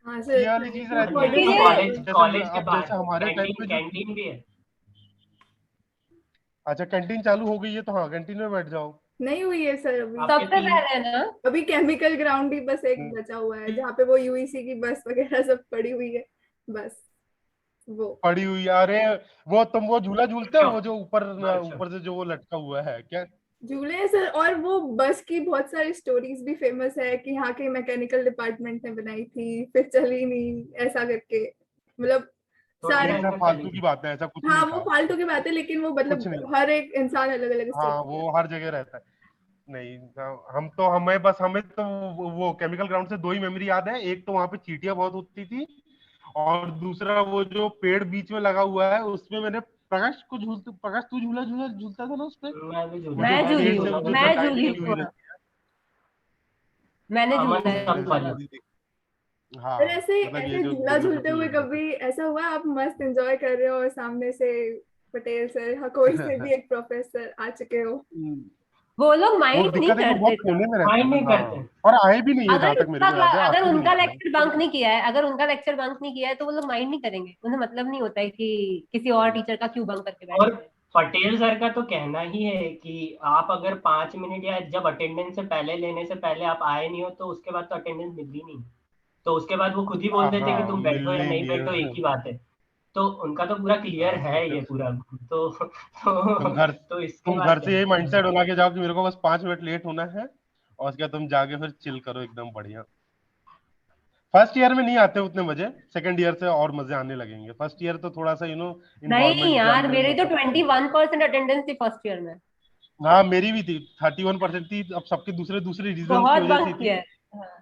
हाँ सर, ये वाली चीज रहती है अभी कि तो ये जैसे कॉलेज के अब बाहर जैसे हमारे टाइम कैंटीन पे जो कैंटीन भी है। अच्छा कैंटीन चालू हो गई है, तो हाँ कैंटीन में बैठ जाओ। नहीं हुई है सर अभी। आपके सबसे 3 पहले ना, अभी केमिकल ग्राउंड ही बस एक बचा हुआ है, जहाँ पे वो यूईसी की बस वगैरह सब पड़ी हुई है, बस वो। पड़ी हुई है। अरे वो तुम वो झूला झूलते हो, वर्कशॉप वो जो ऊपर वर्कशॉप ऊपर से जो वो लटका हुआ है क्या? झूले हैं सर, और वो बस की बहुत सारी स्टोरीज भी फेमस है कि यहाँ के मैकेनिकल डिपार्टमेंट ने बनाई थी, फिर चली नहीं, ऐसा करके, मतलब थोड़े ये सारे। टाइम सब तक फालतू की चलेगी। बात है, ऐसा कुछ हाँ नहीं वो था। फालतू की बात है, लेकिन वो कुछ मतलब नहीं, हर एक इंसान अलग अलग हाँ स्टोरी है। वो हर जगह रहता है। नहीं हम तो, हमें तो वो केमिकल ग्राउंड से 2 ही मेमोरी याद है। एक तो वहां पे चींटियां बहुत होती थी, और दूसरा वो जो पेड़ बीच में लगा हुआ है उसमें मैंने प्रकाश तू झूला झूला झूलता था ना उसपे, वो जो मैं भी पेड़ से झूला जो मैं झूला लटाई झूली लगी हूँ हुई थोड़ा, रहती मैंने अमन झूला है है। ये सब वाली। वाला। हाँ पर ऐसे मतलब ये ऐसे जो झूला दुबले झूलते पतले हुए लोग होते कभी ऐसा हुआ आप मस्त एंजॉय कर रहे हो और सामने से पटेल सर, हाँ कोई से भी एक प्रोफेसर आ चुके हो? हैं। वो लोग वो माइंड नहीं दिक्कत है कि वो करते बहुत इतना। कोने में रहते हैं माइंड ना। नहीं करते। हाँ और आए भी नहीं है, जहां तक मेरे को याद है, अगर आते भी उनका नहीं है। लेक्चर बंक नहीं किया है, अगर उनका लेक्चर बंक नहीं किया है, तो वो लोग माइंड नहीं करेंगे, उन्हें मतलब नहीं होता है कि किसी और टीचर का क्यों बंक करके और बैठे हैं। पटेल सर का तो कहना ही है कि आप अगर 5 मिनट या जब अटेंडेंस से पहले लेने से पहले आप आए नहीं हो तो उसके बाद तो अटेंडेंस मिलती नहीं। तो उसके बाद वो खुद ही बोल देते कि हाँ तुम बैठो या मिलनी नहीं नहीं बैठो, एक है। ही बात है। तो उनका तो पूरा क्लियर हाँ तो है फिर ये पूरा। तो तुम घर तो इसके तुम बाद घर क्या। से यही माइंडसेट बना के जाओ कि मेरे को बस 5 मिनट लेट होना है, और उसके बाद तुम जाके फिर चिल करो एकदम बढ़िया। फर्स्ट ईयर में नहीं आते उतने मजे, सेकंड ईयर से और मजे आने लगेंगे। फर्स्ट ईयर तो थोड़ा सा नहीं इन्वायरमेंट यार, जानने में मेरी तो सब चीजें। 21% अटेंडेंस थी फर्स्ट ईयर में। हाँ मेरी भी थी, 31% थी। अब सबके दूसरे दूसरे रीजन की बहुत वजह से बंक थी। किया है। हाँ।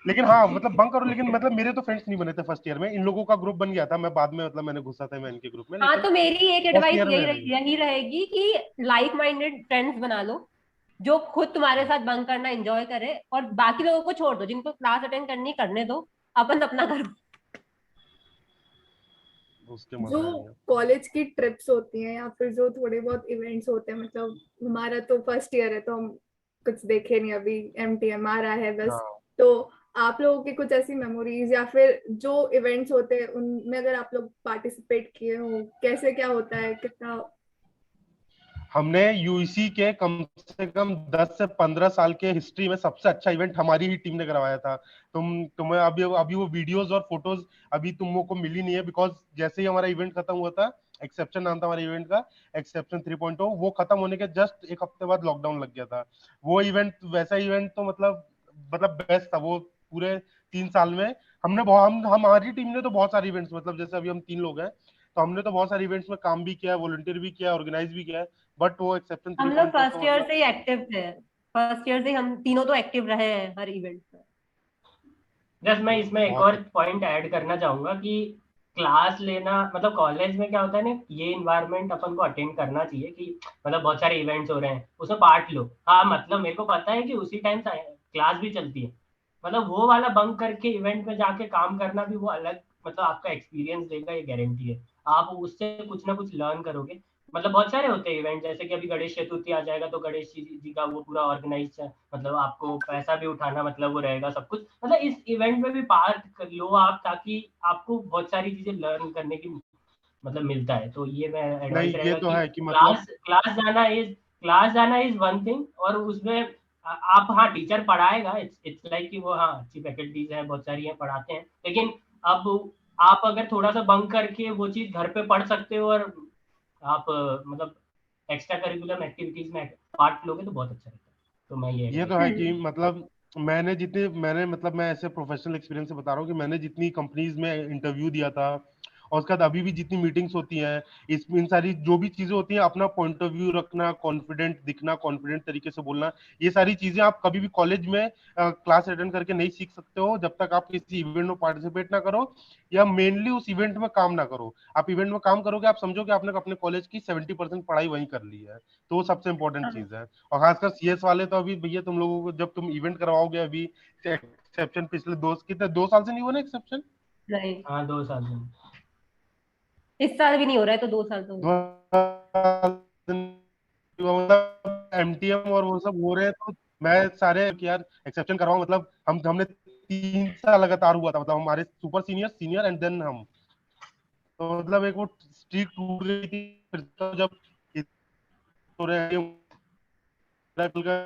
लेकिन हाँ मतलब बंक करो, लेकिन मतलब मेरे तो फ्रेंड्स नहीं बने थे फर्स्ट ईयर में। इन लोगों का ग्रुप बन गया था, मैं बाद में मतलब मैंने घुसा था मैं इनके ग्रुप में, हाँ, लेकिन तो मेरी एक फर्स्ट एडवाइस ईयर में नहीं। यही रहेगी कि लाइक माइंडेड फ्रेंड्स बना लो, जो खुद तुम्हारे साथ बंक करना एंजॉय करे, और बाकी लोगों को छोड़ दो, जिनको क्लास अटेंड करनी करने दो, अपन अपना करो। उसके जो मजे आएंगे। कॉलेज की ट्रिप्स होती हैं या फिर जो थोड़े बहुत इवेंट्स होते हैं, मतलब हमारा तो फर्स्ट ईयर है तो हम कुछ देखे नहीं, अभी एमटीएम आ रहा है बस। हाँ तो आप लोगों की कुछ ऐसी मेमोरीज या फिर जो इवेंट्स होते हैं उनमें अगर आप लोग पार्टिसिपेट किए हो, कैसे क्या होता है, कितना? हमने यूईसी के कम से कम 10 से 15 साल के हिस्ट्री में सबसे अच्छा इवेंट हमारी ही टीम ने करवाया था। तुम्हें अभी अभी वो वीडियोस और फोटोज अभी तुम लोगों को मिली नहीं है, बिकॉज जैसे ही हमारा इवेंट खत्म हुआ था एक्सेप्शन नाम था हमारे इवेंट का, एक्सेप्शन 3.0। वो खत्म होने के जस्ट एक हफ्ते बाद लॉकडाउन लग गया था। वो इवेंट, वैसा इवेंट तो मतलब बेस्ट था वो। पूरे 3 साल में हमने हमारी टीम ने तो बहुत सारे इवेंट्स, मतलब जैसे अभी हम 3 लोग हैं, तो हमने तो बहुत सारे इवेंट्स में काम भी किया है, वॉलंटियर भी किया है, ऑर्गेनाइज भी किया है। बट वो एक्सेप्शन हम लोग 3.0 फर्स्ट तो ईयर मतलब से ही एक्टिव थे, फर्स्ट ईयर से हम तीनों तो एक्टिव रहे हैं हर इवेंट में। जस्ट मैं इसमें एक बहुत और पॉइंट ऐड करना चाहूंगा कि क्लास लेना, मतलब कॉलेज में क्या होता है ना, ये इन्वायरमेंट अपन को अटेंड करना चाहिए कि मतलब बहुत सारे इवेंट्स हो रहे हैं उसमें पार्ट लो। हाँ मतलब मेरे को पता है कि उसी टाइम क्लास भी चलती है, मतलब वो वाला बंक करके इवेंट में जाके काम करना भी वो अलग, मतलब आपका एक्सपीरियंस देगा, ये गारंटी है। आप उससे कुछ ना कुछ लर्न करोगे। मतलब बहुत सारे होते हैं इवेंट, जैसे कि अभी गणेश चतुर्थी आ जाएगा तो गणेश जी का वो पूरा ऑर्गेनाइज, मतलब आपको पैसा भी उठाना, मतलब वो रहेगा सब कुछ, मतलब इस इवेंट में भी पार्ट कर लो आप, ताकि आपको बहुत सारी चीजें लर्न करने की मतलब मिलता है। तो ये मैं एडवाइस नहीं, ये रहेगा तो कि है कि मतलब क्लास जाना इज वन थिंग, और उसमें आप, हाँ टीचर पढ़ाएगा, इट्स लाइक कि वो हाँ अच्छी फैकल्टीज है, बहुत सारी हैं पढ़ाते हैं, लेकिन अब आप अगर थोड़ा सा बंक करके वो चीज घर पे पढ़ सकते हो, और आप मतलब एक्स्ट्रा करिकुलम एक्टिविटीज में पार्ट लोगे तो बहुत अच्छा रहता है। तो मैं ये ये एडवाइस। तो है कि मतलब मैं ऐसे प्रोफेशनल एक्सपीरियंस से बता रहा हूँ कि मैंने जितनी कंपनीज में इंटरव्यू दिया था, और उसके बाद अभी भी जितनी मीटिंग्स होती हैं, इन सारी जो भी चीजें होती हैं, अपना पॉइंट ऑफ व्यू रखना, कॉन्फिडेंट दिखना, कॉन्फिडेंट तरीके से बोलना, ये सारी चीजें आप कभी भी कॉलेज में क्लास अटेंड करके नहीं सीख सकते हो, जब तक आप किसी इवेंट में पार्टिसिपेट ना करो, या मेनली उस इवेंट में काम ना करो। आप इवेंट में काम करोगे, आप समझो कि आपने अपने कॉलेज की 70% पढ़ाई वहीं कर ली है। तो वो सबसे इंपॉर्टेंट हाँ, चीज है। और खासकर सीएस वाले तो अभी भैया तुम लोगों को जब तुम इवेंट करवाओगे, अभी एक्सेप्शन पिछले कितने 2 साल से नहीं हुआ ना एक्सेप्शन? नहीं, हाँ 2 साल में। इस साल भी नहीं हो रहा है तो 2 साल तो हो 2 साल से नहीं हुआ, मतलब एमटीएम और वो सब हो रहे हैं, तो मैं सारे कि यार एक्सेप्शन करवाऊं, मतलब हमने 3 साल लगातार हुआ था, मतलब हमारे super senior senior and then हम, तो मतलब एक वो स्ट्रीक टूट गई थी। फिर तो जब हो रहे हैं का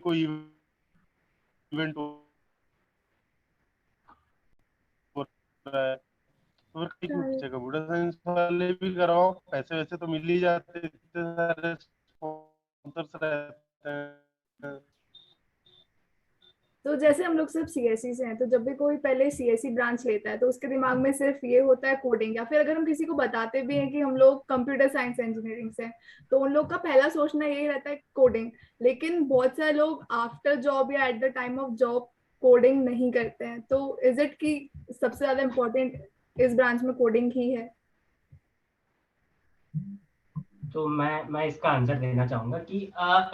कोई इवेंट हो रहा है, तो फिर कहीं क्यों पीछे, कंप्यूटर साइंस वाले भी कराओ, पैसे वैसे तो मिल ही जाते, इतने सारे स्पॉन्सर्स रहते हैं। तो जैसे हम लोग सिर्फ सीएससी से हैं, तो जब भी कोई पहले सीएससी ब्रांच लेता है तो उसके दिमाग में सिर्फ ये होता है कोडिंग, या फिर अगर हम किसी को बताते भी हैं कि हम लोग कंप्यूटर साइंस इंजीनियरिंग से हैं, तो उन लोग का पहला सोचना यही रहता है कोडिंग। लेकिन बहुत सारे लोग आफ्टर जॉब या at the time of job coding नहीं करते हैं। तो इज इट कि सबसे ज्यादा इम्पोर्टेंट इस ब्रांच में कोडिंग ही है? तो मैं इसका आंसर देना चाहूंगा कि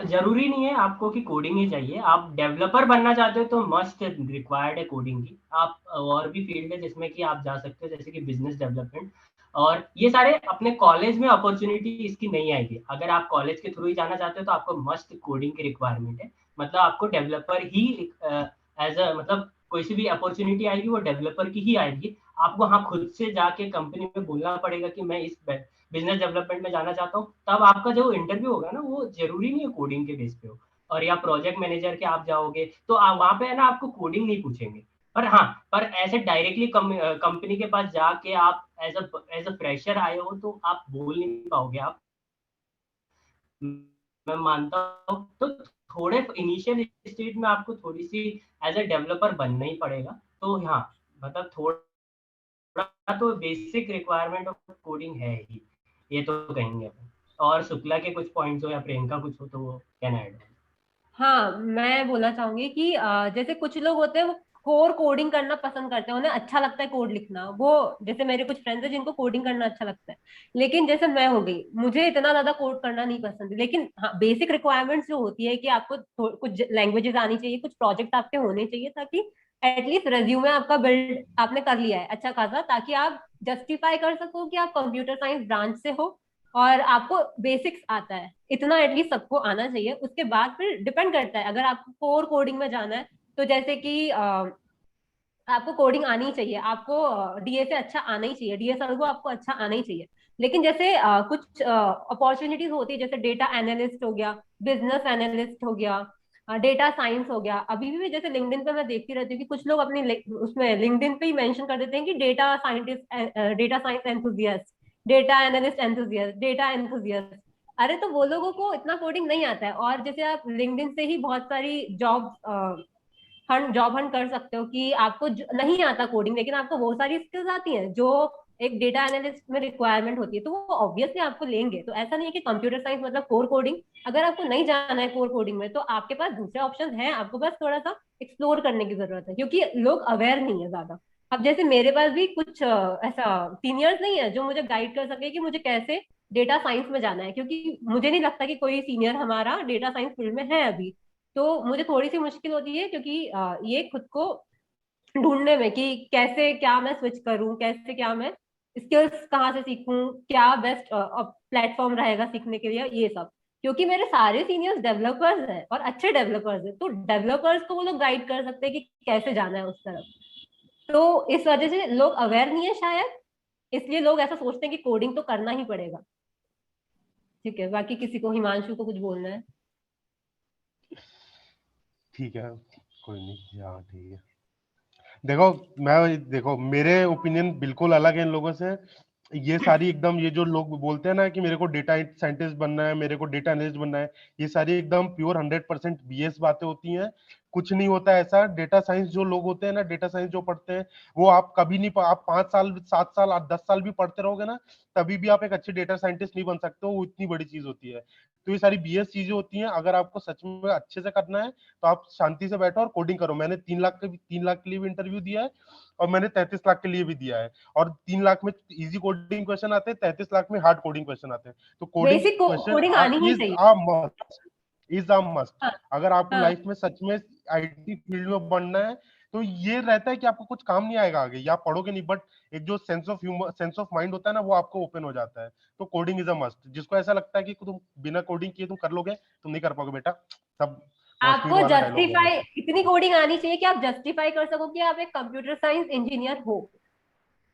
जरूरी नहीं है आपको कि कोडिंग ही चाहिए। आप डेवलपर बनना चाहते हो तो मस्ट रिक्वायर्ड है कोडिंग की। आप और भी फील्ड है जिसमें कि आप जा सकते हो, जैसे कि बिजनेस डेवलपमेंट, और ये सारे अपने कॉलेज में अपॉर्चुनिटी इसकी नहीं आएगी। अगर आप कॉलेज के थ्रू ही जाना चाहते हो तो आपको मस्ट कोडिंग की रिक्वायरमेंट है। मतलब आपको डेवलपर ही एज अ, मतलब कोई सी भी अपॉर्चुनिटी आएगी वो डेवलपर की ही आएगी। आपको हाँ खुद से जाके कंपनी में बोलना पड़ेगा कि मैं इस बिजनेस डेवलपमेंट में जाना चाहता हूँ, तब आपका जो इंटरव्यू होगा ना वो जरूरी नहीं है कोडिंग के बेस पे हो। और या प्रोजेक्ट मैनेजर के आप जाओगे तो वहां पे है ना आपको कोडिंग नहीं पूछेंगे। पर हाँ, पर ऐसे डायरेक्टली कंपनी के पास जाके आप एज अ फ्रेशर आए हो तो आप बोल नहीं पाओगे। आप, मैं मानता हूँ तो थोड़े इनिशियल स्टेज में आपको थोड़ी सी एज अ डेवलपर बनना ही पड़ेगा। तो हाँ, मतलब थोड़ा तो बेसिक रिक्वायरमेंट ऑफ कोडिंग है ही, ये तो कहेंगे अपन। और शुक्ला के कुछ पॉइंट्स हो या प्रियंका कुछ हो तो वो कैन ऐड। हाँ, मैं बोलना चाहूंगी कि जैसे कुछ लोग होते हैं वो कोर कोडिंग करना पसंद करते हैं, उन्हें अच्छा लगता है कोड लिखना। वो जैसे मेरे कुछ फ्रेंड्स हैं जिनको कोडिंग करना अच्छा लगता है, लेकिन जैसे मैं हो गई, मुझे इतना ज्यादा कोड करना नहीं पसंद है। लेकिन हाँ, बेसिक रिक्वायरमेंट्स जो होती है कि आपको कुछ लैंग्वेजेस आनी चाहिए, कुछ प्रोजेक्ट आपके होने चाहिए, ताकि एटलीस्ट रेज्यूमे आपका बिल्ड आपने कर लिया है अच्छा खासा, ताकि आप जस्टिफाई कर सको कि आप कंप्यूटर साइंस ब्रांच से हो और आपको बेसिक्स आता है। इतना एटलीस्ट सबको आना चाहिए। उसके बाद फिर डिपेंड करता है, अगर आपको कोर कोडिंग में जाना है तो जैसे कि आपको कोडिंग आनी ही चाहिए, आपको डीए से अच्छा आना ही चाहिए, डीएसएल को आपको अच्छा आना ही चाहिए। लेकिन जैसे कुछ अपॉर्चुनिटीज होती है, जैसे डेटा एनालिस्ट हो गया, बिजनेस एनालिस्ट हो गया, डेटा साइंस हो गया। अभी भी जैसे लिंक्डइन पे मैं देखती रहती हूँ कि कुछ लोग अपनी उसमें लिंक्डइन पे ही मेंशन कर देते हैं कि data scientist, data science enthusiast, data analyst enthusiast, data enthusiast. अरे तो वो लोगों को इतना कोडिंग नहीं आता है। और जैसे आप लिंक्डइन से ही बहुत सारी जॉब हंट कर सकते हो कि आपको नहीं आता कोडिंग, लेकिन आपको वो सारी स्किल्स आती हैं जो एक डेटा एनालिस्ट में रिक्वायरमेंट होती है, तो वो ऑब्वियसली आपको लेंगे। तो ऐसा नहीं है कि कंप्यूटर साइंस मतलब कोर कोडिंग। अगर आपको नहीं जाना है कोर कोडिंग में, तो आपके पास दूसरे ऑप्शन है, आपको बस थोड़ा सा एक्सप्लोर करने की जरूरत है, क्योंकि लोग अवेयर नहीं है ज्यादा। अब जैसे मेरे पास भी कुछ ऐसा सीनियर्स नहीं है जो मुझे गाइड कर सके कि मुझे कैसे डेटा साइंस में जाना है, क्योंकि मुझे नहीं लगता कि कोई सीनियर हमारा डेटा साइंस फील्ड में है अभी। तो मुझे थोड़ी सी मुश्किल होती है, क्योंकि ये खुद को ढूंढने में कि कैसे क्या मैं स्विच करूं, कैसे क्या मैं स्किल्स कहाँ से सीखूं, क्या बेस्ट प्लेटफॉर्म रहेगा सीखने के लिए, ये सब। क्योंकि मेरे सारे सीनियर्स डेवलपर्स हैं और अच्छे डेवलपर्स हैं, तो डेवलपर्स को वो लोग गाइड कर सकते हैं कि कैसे जाना है उस तरफ। तो इस वजह से लोग अवेयर नहीं है शायद, इसलिए लोग ऐसा सोचते हैं कि कोडिंग तो करना ही पड़ेगा। ठीक है, बाकी किसी को, हिमांशु को कुछ बोलना है? ठीक है, कोई नहीं, हाँ ठीक है। देखो मेरे ओपिनियन बिल्कुल अलग है इन लोगों से। ये सारी एकदम, ये जो लोग बोलते हैं ना कि मेरे को डेटा साइंटिस्ट बनना है, मेरे को डेटा एनालिस्ट बनना है, ये सारी एकदम प्योर 100% बीएस बातें होती हैं। कुछ नहीं होता ऐसा। डेटा साइंस जो लोग होते हैं ना, डेटा साइंस जो पढ़ते हैं, वो आप कभी नहीं, आप 5 साल 7 साल 10 साल भी पढ़ते रहोगे ना, तभी भी आप एक अच्छे डेटा साइंटिस्ट नहीं बन सकते हो। वो इतनी बड़ी चीज होती है। तो ये सारी बीएस चीजें होती हैं। अगर आपको सच में अच्छे से करना है तो आप शांति से बैठो और कोडिंग करो। मैंने 3 लाख के लिए भी इंटरव्यू दिया है, और मैंने 33 लाख के लिए भी दिया है। और 3 लाख में इजी कोडिंग क्वेश्चन आते हैं, 33 लाख में हार्ड कोडिंग क्वेश्चन आते हैं। तो कोडिंग बेसिक क्वेश्चन कोडिंग आनी ही चाहिए। Is a must. हाँ, अगर आपको हाँ। लाइफ में सच में आईटी फील्ड में बनना है, तो ये रहता है कि आपको कुछ काम नहीं आएगा आगे, या पढ़ोगे नहीं, बट एक जो sense of humour, sense of mind होता है ना, वो आपको ओपन हो जाता है। तो कोडिंग इज अ मस्ट। जिसको ऐसा लगता है कि तुम बिना कोडिंग किए तुम कर लोगे, तुम नहीं कर पाओगे बेटा। सब कश्मीर आपको वाला डायलॉग है जस्टिफाई, बस। इतनी कोडिंग आनी चाहिए कि आप जस्टिफाई कर सको कि आप एक कंप्यूटर साइंस इंजीनियर हो।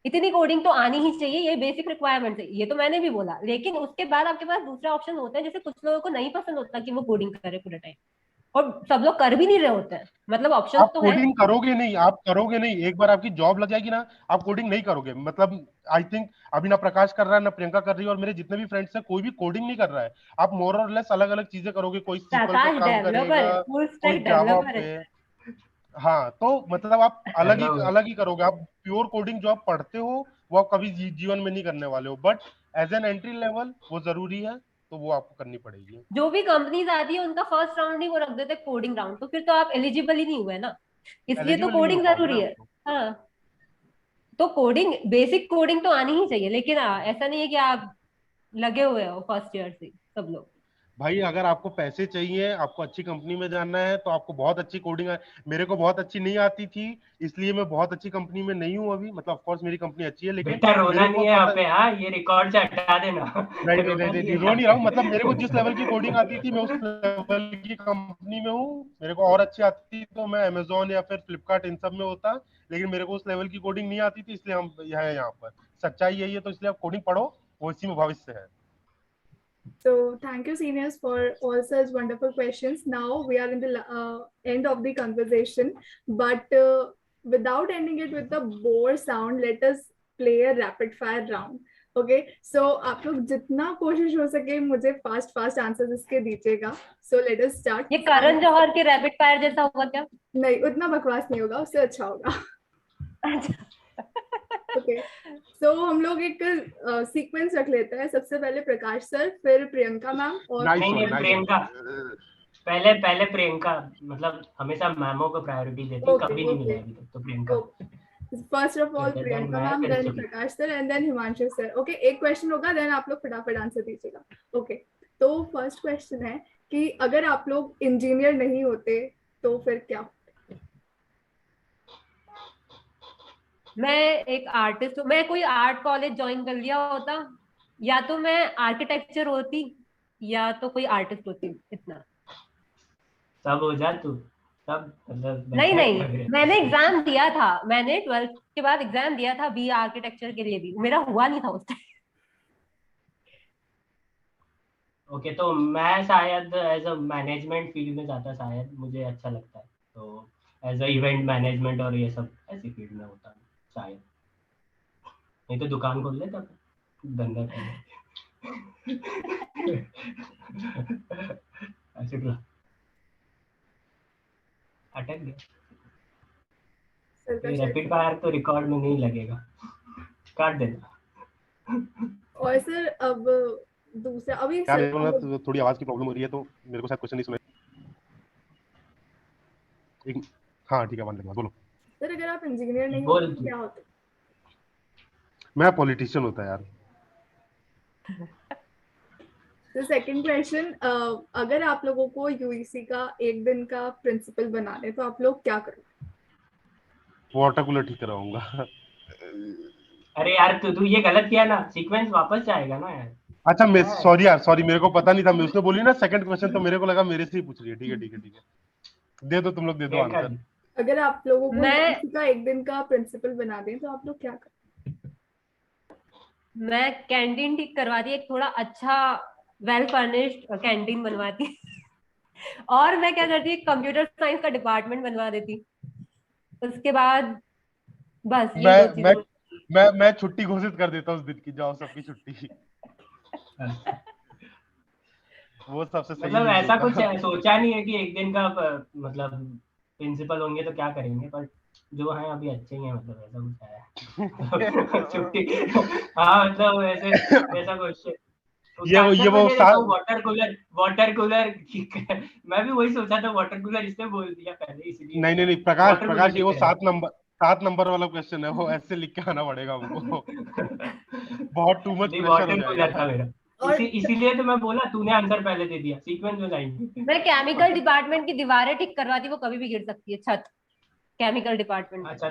इतनी कोडिंग तो आनी ही चाहिए, ये बेसिक रिक्वायरमेंट है। ये तो मैंने भी बोला, लेकिन उसके बाद आपके पास दूसरा ऑप्शन होता है। जैसे कुछ लोगों को नहीं पसंद होता कि वो कोडिंग करे पूरे टाइम, और सब लोग कर भी नहीं रहे होते हैं, मतलब ऑप्शंस आप तो है। कोडिंग करोगे नहीं, आप करोगे नहीं, एक बार आपकी जॉब लग जाएगी ना, आप कोडिंग नहीं करोगे। मतलब आई थिंक अभी ना प्रकाश कर रहा है, ना प्रियंका कर रही है, और मेरे जितने भी फ्रेंड्स हैं कोई भी कोडिंग नहीं कर रहा है। आप मोर और लेस अलग अलग चीजें करोगे। कोई सीक्वल पे प्रकाश काम डेवलपर करेगा, है, फुल कोई स्टैक जावा डेवलपर है। पे। हाँ, तो मतलब आप हेलो। अलग ही करोगे। आप प्योर कोडिंग जो आप पढ़ते हो, वो आप कभी जीवन में नहीं करने वाले हो। But as an entry level वो जरूरी है, तो वो आपको करनी पड़ेगी। जो भी कंपनीज आती है उनका फर्स्ट राउंड ही वो रख देते कोडिंग राउंड, तो फिर तो आप एलिजिबल ही नहीं हुए ना, इसलिए तो एलिजिबल ही नहीं हो कोडिंग पाओगे ना जरूरी आप है। तो। हाँ, तो कोडिंग, बेसिक कोडिंग तो आनी ही चाहिए। लेकिन ऐसा नहीं है कि आप लगे हुए हो फर्स्ट ईयर से सब लोग। भाई अगर आपको पैसे चाहिए, आपको अच्छी कंपनी में जाना है, तो आपको बहुत अच्छी कोडिंग है। मेरे को बहुत अच्छी नहीं आती थी, इसलिए मैं बहुत अच्छी कंपनी में नहीं हूँ अभी। मतलब ऑफ कोर्स मेरी कंपनी अच्छी है, लेकिन बेटा रोना मेरे नहीं को है यहाँ पता। पे, हाँ ये रिकॉर्ड से हटा देना। नहीं नहीं रोना नहीं नहीं नहीं है नहीं, रो यहाँ नहीं रहा हूँ। मतलब मेरे को जिस लेवल की कोडिंग आती थी, मैं उस लेवल की कंपनी में हूँ। मेरे को और अच्छी आती तो मैं अमेजोन या फिर फ्लिपकार्ट इन सब में होता। लेकिन मेरे को उस लेवल की कोडिंग नहीं आती थी, इसलिए हम यहाँ पर। सच्चाई यही है, तो इसलिए आप कोडिंग पढ़ो, वो इसी में भविष्य है। So thank you, seniors, for all such wonderful questions. Now we are in the end of the conversation, but without ending it with the bore sound, let us play a rapid fire round. Okay, so आप लोग जितना कोशिश हो सके मुझे fast fast answers इसके दीजिएगा. So let us start. ये करण जौहर के रैपिड फायर जैसा होगा क्या? नहीं, उतना बकवास नहीं होगा, उससे अच्छा होगा. ओके, सो हम लोग एक सीक्वेंस रख लेते हैं. सबसे पहले प्रकाश सर, फिर प्रियंका मैम, और नाइस नहीं वन, नहीं, नाइस प्रियंका वन। पहले, पहले प्रियंका। मतलब हमेशा मैमों को प्रायोरिटी देती, ओके कभी नहीं मिला ओके. अभी तक, तो Priyanka. First of all then Priyanka मैं, मैम, फिर then Sunil. Prakash sir, and then Himanshu sir. Okay, एक क्वेश्चन होगा, देन आप लोग फटाफट आंसर दीजिएगा. ओके, तो फर्स्ट क्वेश्चन है कि अगर आप लोग इंजीनियर नहीं होते तो फिर क्या? मैं एक आर्टिस्ट हूँ, मैं कोई आर्ट कॉलेज ज्वाइन कर लिया होता, या तो मैं आर्किटेक्चर होती, या तो कोई आर्टिस्ट होती, इतना। सब हो जा तू, सब मतलब नहीं बैठा नहीं, क्या है। मैंने एग्जाम दिया था, मैंने 12th के बाद एग्जाम दिया था बी आर्किटेक्चर के लिए भी, मेरा हुआ नहीं था उस टाइम। ओके, तो मैं शायद एज अ मैनेजमेंट फील्ड में जाता, शायद मुझे अच्छा लगता है, तो एज अ इवेंट मैनेजमेंट और ये सब ऐसी फील्ड में होता शायद। नहीं तो दुकान खोल लेता। धंधा पहले शुक्ला अटक गया। सर का ये शायद। रैपिड फायर तो रिकॉर्ड में नहीं लगेगा, काट देना। और सर अब दूसरा अभी यार सर मेरे को ना तो थोड़ी आवाज की प्रॉब्लम हो रही है, तो मेरे को शायद क्वेश्चन नहीं सुनाई। हाँ ठीक है, वन लगना, बोलो। सर अगर आप इंजीनियर नहीं बोल होते तो क्या होते? मैं पॉलिटिशियन होता यार। तो सेकंड क्वेश्चन, अगर आप लोगों को यूईसी का एक दिन का प्रिंसिपल बना दे तो आप लोग क्या करोगे? वाटर कूलर ठीक कराऊंगा। अरे यार तू ये गलत किया ना, सीक्वेंस वापस जाएगा ना यार। अच्छा मैं हाँ। सॉरी यार, सॉरी, मेरे को पता नहीं था। मैं उसने बोली ना सेकंड क्वेश्चन, तो मेरे को लगा मेरे से ही पूछ रही है। ठीक है ठीक है ठीक है, दे दो, तुम लोग दे दो प्रियंका आंसर। जी, अगर आप लोगों को मैं यूईसी का एक दिन का प्रिंसिपल बना दें तो आप लोग क्या करोगे? मैं कैंटीन ठीक करवाती, एक थोड़ा अच्छा वेल फर्निश्ड कैंटीन बनवाती। और मैं क्या करती, कंप्यूटर साइंस का डिपार्टमेंट बनवा देती। उसके बाद बस ये मैं दो मैं चीजों। मैं छुट्टी घोषित कर देता हूँ उस दिन की, जाओ सबकी छुट्टी। वो सबसे सही मतलब यूज ऐसा कुछ होगा। सोचा नहीं है कि एक दिन का मतलब प्रिंसिपल होंगे तो क्या करेंगे, पर जो है अभी अच्छे ही है, मतलब ऐसा कुछ है। छुट्टी। हाँ मतलब ऐसे ऐसा कुछ उसका ये आंसर मैं वो दे देता हूँ, वाटर कूलर। Water cooler. मैं भी वही सोचा था, वाटर कूलर इसने बोल दिया पहले, इसलिए नहीं नहीं नहीं, प्रकाश वाटर कूलर प्रकाश, ये ठीक वो है। 7 नंबर वाला क्वेश्चन है, वो ऐसे लिख के आना पड़ेगा हमको। बहुत टू मच नहीं प्रेशर हो वाटर कूलर था जाएगा। मेरा, और इसीलिए तो मैं बोला, तूने आंसर पहले दे दिया, सीक्वेंस में जाएंगे। मैं केमिकल डिपार्टमेंट की दीवारें ठीक करवाती, वो कभी भी गिर सकती है, छत केमिकल डिपार्टमेंट की। अच्छा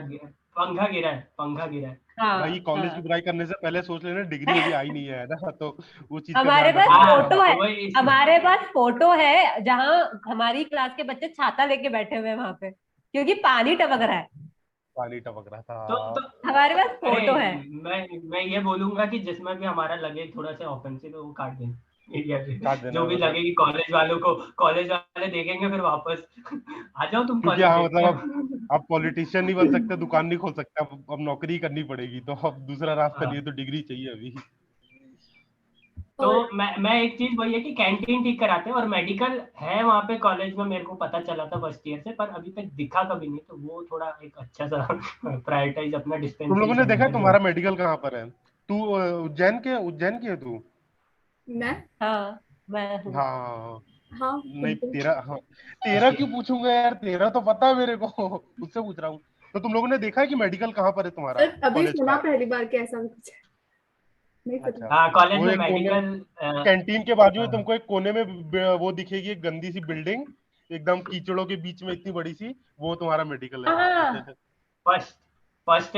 पंखा गिरा है, पंखा गिरा है। भाई हाँ कॉलेज की हाँ। बुराई करने से पहले सोच लेना, डिग्री अभी आई नहीं है ना, तो वो चीज का हमारे ध्यान पास रखना हाँ फोटो पड़ेगा। है, तो वही हमारे पास फोटो है जहाँ हमारी क्लास के बच्चे छाता लेके बैठे हुए हैं वहां पे, क्योंकि पानी टपक रहा है। पानी टपक रहा तो था। हमारे पास अरे फोटो है। मैं ये बोलूंगा कि जिसमें भी हमारा लगे थोड़ा सा ऑफेंसिव है वो काट दें मीडिया काट पे, देना जो है भी मतलब, लगे कि कॉलेज वालों को, कॉलेज वाले देखेंगे फिर वापस। आ जाओ तुम क्योंकि कॉलेज हाँ देखते मतलब हैं। अब पॉलिटिशियन नहीं बन सकते, दुकान नहीं खोल सकते, अब नौकरी करनी पड़ेगी, तो अब दूसरा रास्ता नहीं है, हाँ, तो डिग्री चाहिए अभी। तो और मैं एक चीज वही है कि कैंटीन ठीक कराते हैं, और मेडिकल है वहाँ पे कॉलेज में, मेरे को पता चला था फर्स्ट ईयर से, पर अभी तक दिखा कभी नहीं, तो वो थोड़ा एक अच्छा सा प्रायोरिटाइज अपना तुम डिस्पेंसरी लोगों ने देखा सेंटर जो तुम्हारा मेडिकल कहाँ पर है? तू उज्जैन की है तू? मैं हाँ मैं हूँ। हाँ। हाँ नहीं बिल्कुल। तेरा, हाँ तेरा क्यों पूछूंगा यार, तेरा तो पता है मेरे को। उससे पूछ रहा हूँ। तो तुम लोगों ने देखा है कि मेडिकल कहाँ पर है तुम्हारा सर अभी कॉलेज सुना का? पहली बार कि ऐसा कुछ है, नहीं पता। अच्छा। हाँ कॉलेज वो में एक कोने, मेडिकल। कैंटीन के बाजू में तुमको एक कोने में वो दिखेगी, एक गंदी सी बिल्डिंग, एकदम कीचड़ों के बीच में, इतनी बड़ी सी, वो तुम्हारा मेडिकल है वहां हाँ पे। फर्स्ट फर्स्ट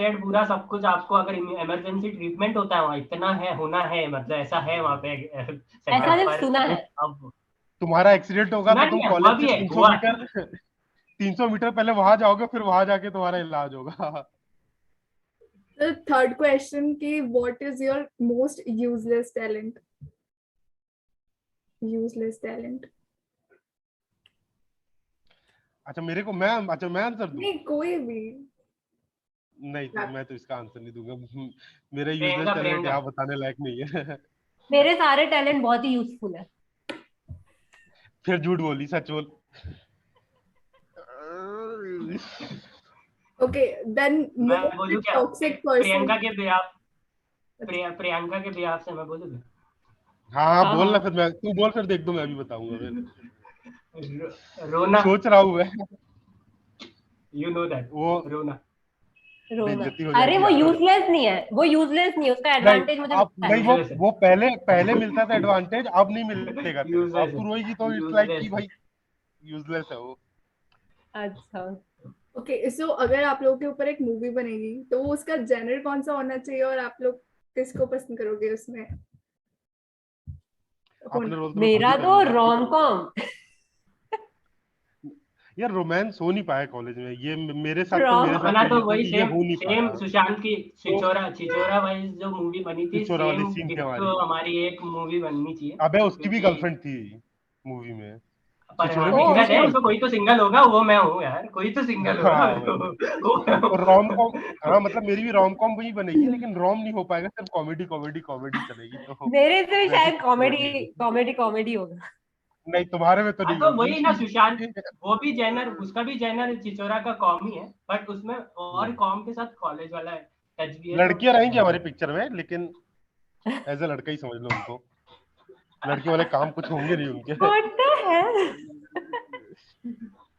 एड पूरा सब कुछ, आपको अगर इमरजेंसी ट्रीटमेंट होता है वहाँ, इतना है होना है, मतलब ऐसा है वहाँ पे ऐसा सेटअप सिर्फ पर। सुना वो है। अब तुम्हारा एक्सीडेंट होगा सुना तो तुम नहीं है, हुआ कॉलेज से भी है, 300 हुआ। मीटर 300 मीटर पहले वहां जाओगे, फिर वहां जाके तुम्हारा इलाज होगा। सर थर्ड क्वेश्चन कि what is your most useless talent? Useless talent अच्छा मेरे को, मैं आंसर दूं? नहीं, कोई भी। नहीं तो मैं तो इसका आंसर नहीं दूंगा। मेरा यूजलेस प्रियंका टैलेंट प्रियंका यहाँ बताने लायक नहीं है। मेरे सारे टैलेंट बहुत ही यूजफुल है। फिर झूठ बोली, सच बोल। ओके देन मैं मोस्ट बोलूँ क्या, टॉक्सिक पर्सन। प्रियंका के बिहाफ, प्रियंका के बिहाफ से मैं बोलूँ हाँ हाँ हाँ बोल ना, हाँ। फिर मैं, तू बोल फिर देख दो, मैं भी बताऊंगा फिर। रोना, सोच रहा हूँ मैं। यू नो दैट, वो रोना। रोना। बेइज्जती हो अरे जाएगी वो यार। यूजलेस नहीं है, वो यूजलेस नहीं है, उसका नहीं, एडवांटेज मुझे अब मिलता है। नहीं, वो यूजलेस है, वो पहले पहले मिलता था एडवांटेज, अब नहीं मिलेगा तेरे को, अब यूजलेस है, तू रोएगी तो इट्स लाइक कि यूजलेस है। भाई यूजलेस है वो। अच्छा। ओके सो अगर आप लोगों के ऊपर एक मूवी बनेगी तो वो उसका जेनर कौन सा होना चाहिए और आप लोग किसको पसंद करोगे उसमें अपने होना? रोल तो मैं खुद ही मेरा कर तो लूंगा। Rom com. यार रोमांस हो नहीं पाया कॉलेज में, ये मेरे साथ तो, रोम मेरे साथ बना कह तो सकते हो वही कि ये सेम हो नहीं सेम पाया। सुशांत की तो छिछोरा छिछोरा वाइज जो मूवी बनी थी, पिछोरा वाली सेम सीन थी हमारी। डिट्टो हमारी एक मूवी बननी चाहिए, अबे उसकी भी क्योंकि गर्लफ्रेंड थी मूवी में। पर छिछोरे हाँ में दिक्कत है सिंगल। उसको, कोई तो सिंगल होगा, वो मैं हूँ यार, कोई तो सिंगल होगा। हाँ वो मैं हूँ। और रोम कॉम, हाँ मतलब मेरी भी रोम कॉम वही बनेगी, लेकिन रोम नहीं हो पाएगा, सिर्फ कॉमेडी कॉमेडी कॉमेडी चलेगी। तो मेरे से भी वैसे शायद कॉमेडी कॉमेडी कॉमेडी होगा। नहीं, तुम्हारे में तो हाँ नहीं तो वही ना, होगी। सुशांत वो भी जेनर, उसका भी जेनर चिचोरा का कॉम ही है, बट उसमें और कॉम के साथ कॉलेज वाला टच भी है। लड़कियां तो रहेंगी हमारी पिक्चर में, लेकिन एज ए लड़का ही समझ लो उनको, लड़के वाले काम कुछ होंगे नहीं उनके। What the hell?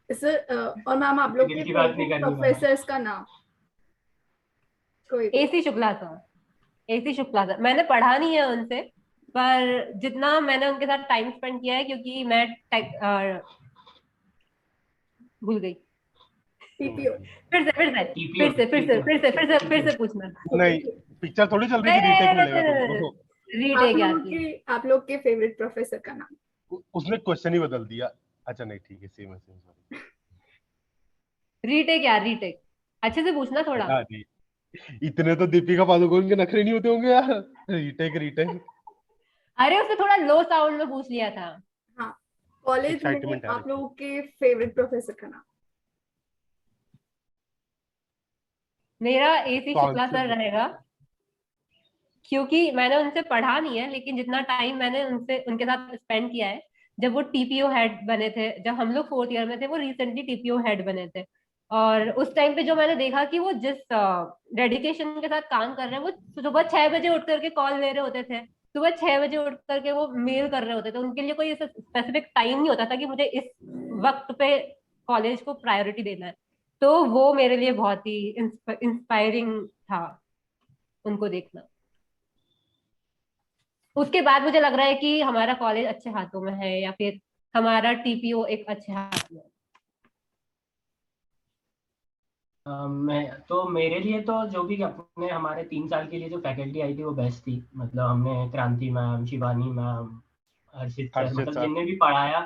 सर और मैम आप लोग के दिल की बात नहीं फेवरेट करनी प्रोफेसर्स का नाम कोई भी? AC Shukla sir, AC Shukla sir. मैंने पढ़ा नहीं है उनसे, पर जितना मैंने उनके साथ टाइम स्पेंड किया है, क्योंकि मैं भूल गई। टीपीओ। फिर से पूछना। नहीं, पिक्चर थोड़ी चल रही कि रीटेक मिलेगा तुमको। रीटेक याद की। आप लोग के फेवरेट प्रोफेसर का नाम? उसने क्वेश्चन ही बदल दिया। अच्छा नहीं ठीक है, सेम है सेम, सॉरी। रीटेक यार, रीटेक अच्छे से पूछना थोड़ा। पता नहीं, इतने तो दीपिका पादुकोण के नखरे नहीं होते होंगे यार। रीटेक रीटेक अरे उसने थोड़ा लो साउंड में पूछ लिया था। हाँ, कॉलेज में एक्साइटमेंट है। आप लोगों के फेवरेट प्रोफेसर का नाम? मेरा एसी शुक्ला सर रहेगा, क्योंकि मैंने उनसे पढ़ा नहीं है, लेकिन जितना टाइम मैंने उनसे उनके साथ स्पेंड किया है, जब वो टीपीओ हेड बने थे, जब हम लोग 4th ईयर में थे, वो रिसेंटली टीपीओ हेड बने थे। और उस टाइम पे जो मैंने देखा कि वो जिस डेडिकेशन के साथ काम कर रहे हैं, वो सुबह 6 बजे उठ करके कॉल ले रहे होते थे, सुबह 6 बजे उठ करके वो मेल कर रहे होते थे। उनके लिए कोई ऐसा स्पेसिफिक टाइम नहीं होता था कि मुझे इस वक्त पे कॉलेज को प्रायोरिटी देना है। तो वो मेरे लिए बहुत ही इंस्पायरिंग था उनको देखना। उसके बाद मुझे लग रहा है कि हमारा कॉलेज अच्छे हाथों में है, या फिर हमारा टीपीओ एक अच्छे हाथ में है। मैं तो, मेरे लिए तो जो भी अपने हमारे 3 साल के लिए जो फैकल्टी आई थी वो बेस्ट थी। मतलब हमने क्रांति मैम, शिवानी मैम, हर्षित सर, हर्षित मतलब सर। जिनने भी पढ़ाया।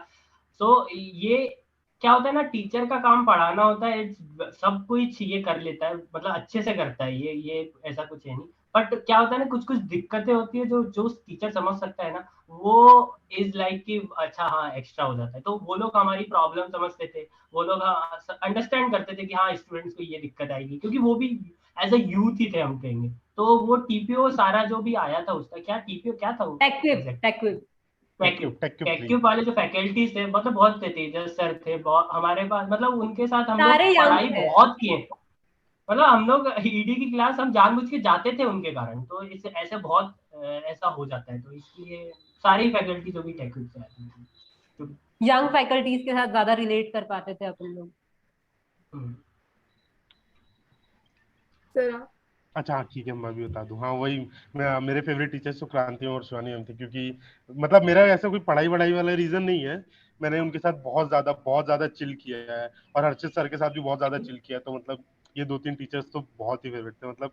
तो ये क्या होता है ना, टीचर का काम पढ़ाना होता है, सब कुछ ये कर लेता है, मतलब अच्छे से करता है, ये ऐसा कुछ है नहीं। बट क्या होता है ना, कुछ कुछ दिक्कतें होती है जो जो टीचर समझ सकता है ना, वो इज लाइक कि अच्छा हाँ एक्स्ट्रा हो जाता है। तो वो लोग हमारी प्रॉब्लम समझते थे, वो लोग अंडरस्टैंड करते थे कि हाँ स्टूडेंट्स को ये दिक्कत आएगी, क्योंकि वो भी एज अ यूथ ही थे हम कहेंगे। तो वो टीपीओ सारा जो भी आया था, उसका क्या टीपीओ क्या था वो, टेक्विप टेक्यूब वाले जो फैकल्टीज थे, मतलब बहुत थे, तेजस सर थे हमारे पास, मतलब उनके साथ हम लोग सारे यंग पढ़ाई थे। बहुत किए। मतलब हम लोग ईडी की क्लास हम जानबूझ के जाते थे उनके कारण। तो इस ऐसे बहुत ऐसा हो जाता है, तो इसलिए सारी फैकल्टी जो भी टेक्यूब से आती थी। यंग फैकल्टीज के साथ ज्यादा रिलेट कर पाते थे अपन लोग। सर अच्छा हाँ ठीक है, मैं भी बता दूं। हाँ वही, मेरे फेवरेट टीचर्स तो क्रांति और शिवानी मैम थे, क्योंकि मतलब मेरा ऐसा कोई पढ़ाई वढ़ाई वाला रीजन नहीं है। मैंने उनके साथ बहुत ज्यादा चिल किया है, और हर्षित सर के साथ भी बहुत ज्यादा चिल किया है। तो मतलब ये 2-3 टीचर्स तो बहुत ही फेवरेट थे। मतलब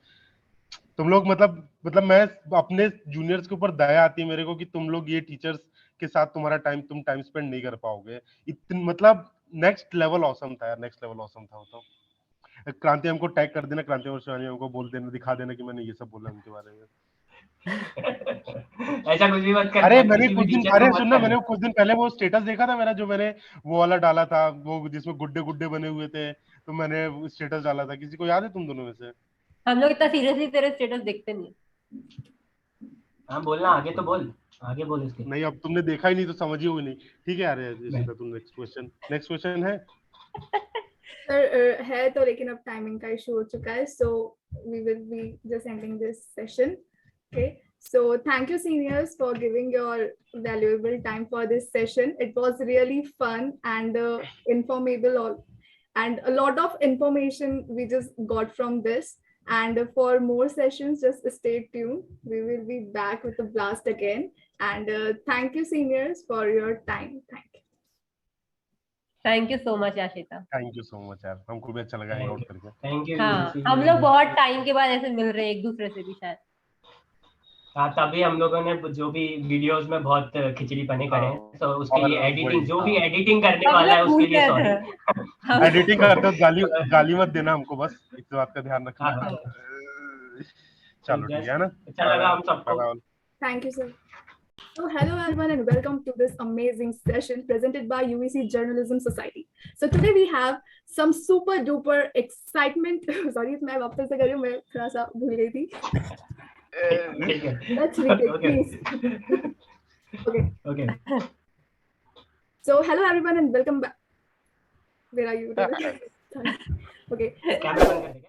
तुम लोग मतलब मैं अपने जूनियर्स के ऊपर दया आती है मेरे को कि तुम लोग ये टीचर्स के साथ तुम टाइम स्पेंड नहीं कर पाओगे। इतन मतलब नेक्स्ट लेवल ऑसम था यार, नेक्स्ट लेवल ऑसम था वो तो। क्रांति हमको टैग कर देना, क्रांति और शिवानी हमको बोल देना, दिखा देना कि मैंने ये सब बोला उनके बारे में। ऐसा कुछ भी मत करना, अरे मैंने किसी भी कुछ दिन, टीचर अरे को मत सुनना, मैंने करना। कुछ दिन पहले वो स्टेटस देखा था मेरा, जो मैंने वो वाला डाला था, वो जिसमें गुड्डे गुड्डे बने हुए थे। तो मैंने स्टेटस डाला था, किसी को याद है तुम दोनों में से? हम लोग इतना सीरियसली तेरे स्टेटस देखते नहीं। हाँ बोलना, आगे तो बोल, आगे बोल इसके। नहीं, अब तुमने देखा ही नहीं तो समझिए हुई नहीं। ठीक है यार, मैं तुम नेक्स्ट क्वेश्चन है। सर है तो, लेकिन अब टाइमिंग का इशू हो चुका है, so we will be just ending this session. Okay, so thank you seniors for giving your valuable time for this session. It was really fun and informative, and a lot of information we just got from this. And for more sessions, just stay tuned. We will be back with a blast again. And thank you seniors for your time. Thank you so much Ashita. Thank you so much यार, हमको भी अच्छा लगा hang out करके। Thank you. हाँ, हम लोग बहुत टाइम के बाद ऐसे मिल रहे हैं एक दूसरे से भी शायद। हाँ, तभी हम लोगों ने जो भी वीडियोस में बहुत खिचड़ी पने करे हैं, तो उसके लिए एडिटिंग, जो भी एडिटिंग करने वाला है उसके लिए सॉरी। एडिटिंग करते हो गाली मत देना हमको, बस इस बात का ध्यान रखना। चलो ठीक है ना, अच्छा लगा हम सबको। Thank you, sir. So hello everyone and welcome to this amazing session presented by UEC Journalism Society. So today we have some super duper excitement. Sorry, मैं वापस से कर रही हूँ, मैं थोड़ा सा भूल गई थी. Let's read it, please. Okay. So hello everyone and welcome back. Where are you? Sorry. Okay. Camera बंद कर दे क्या?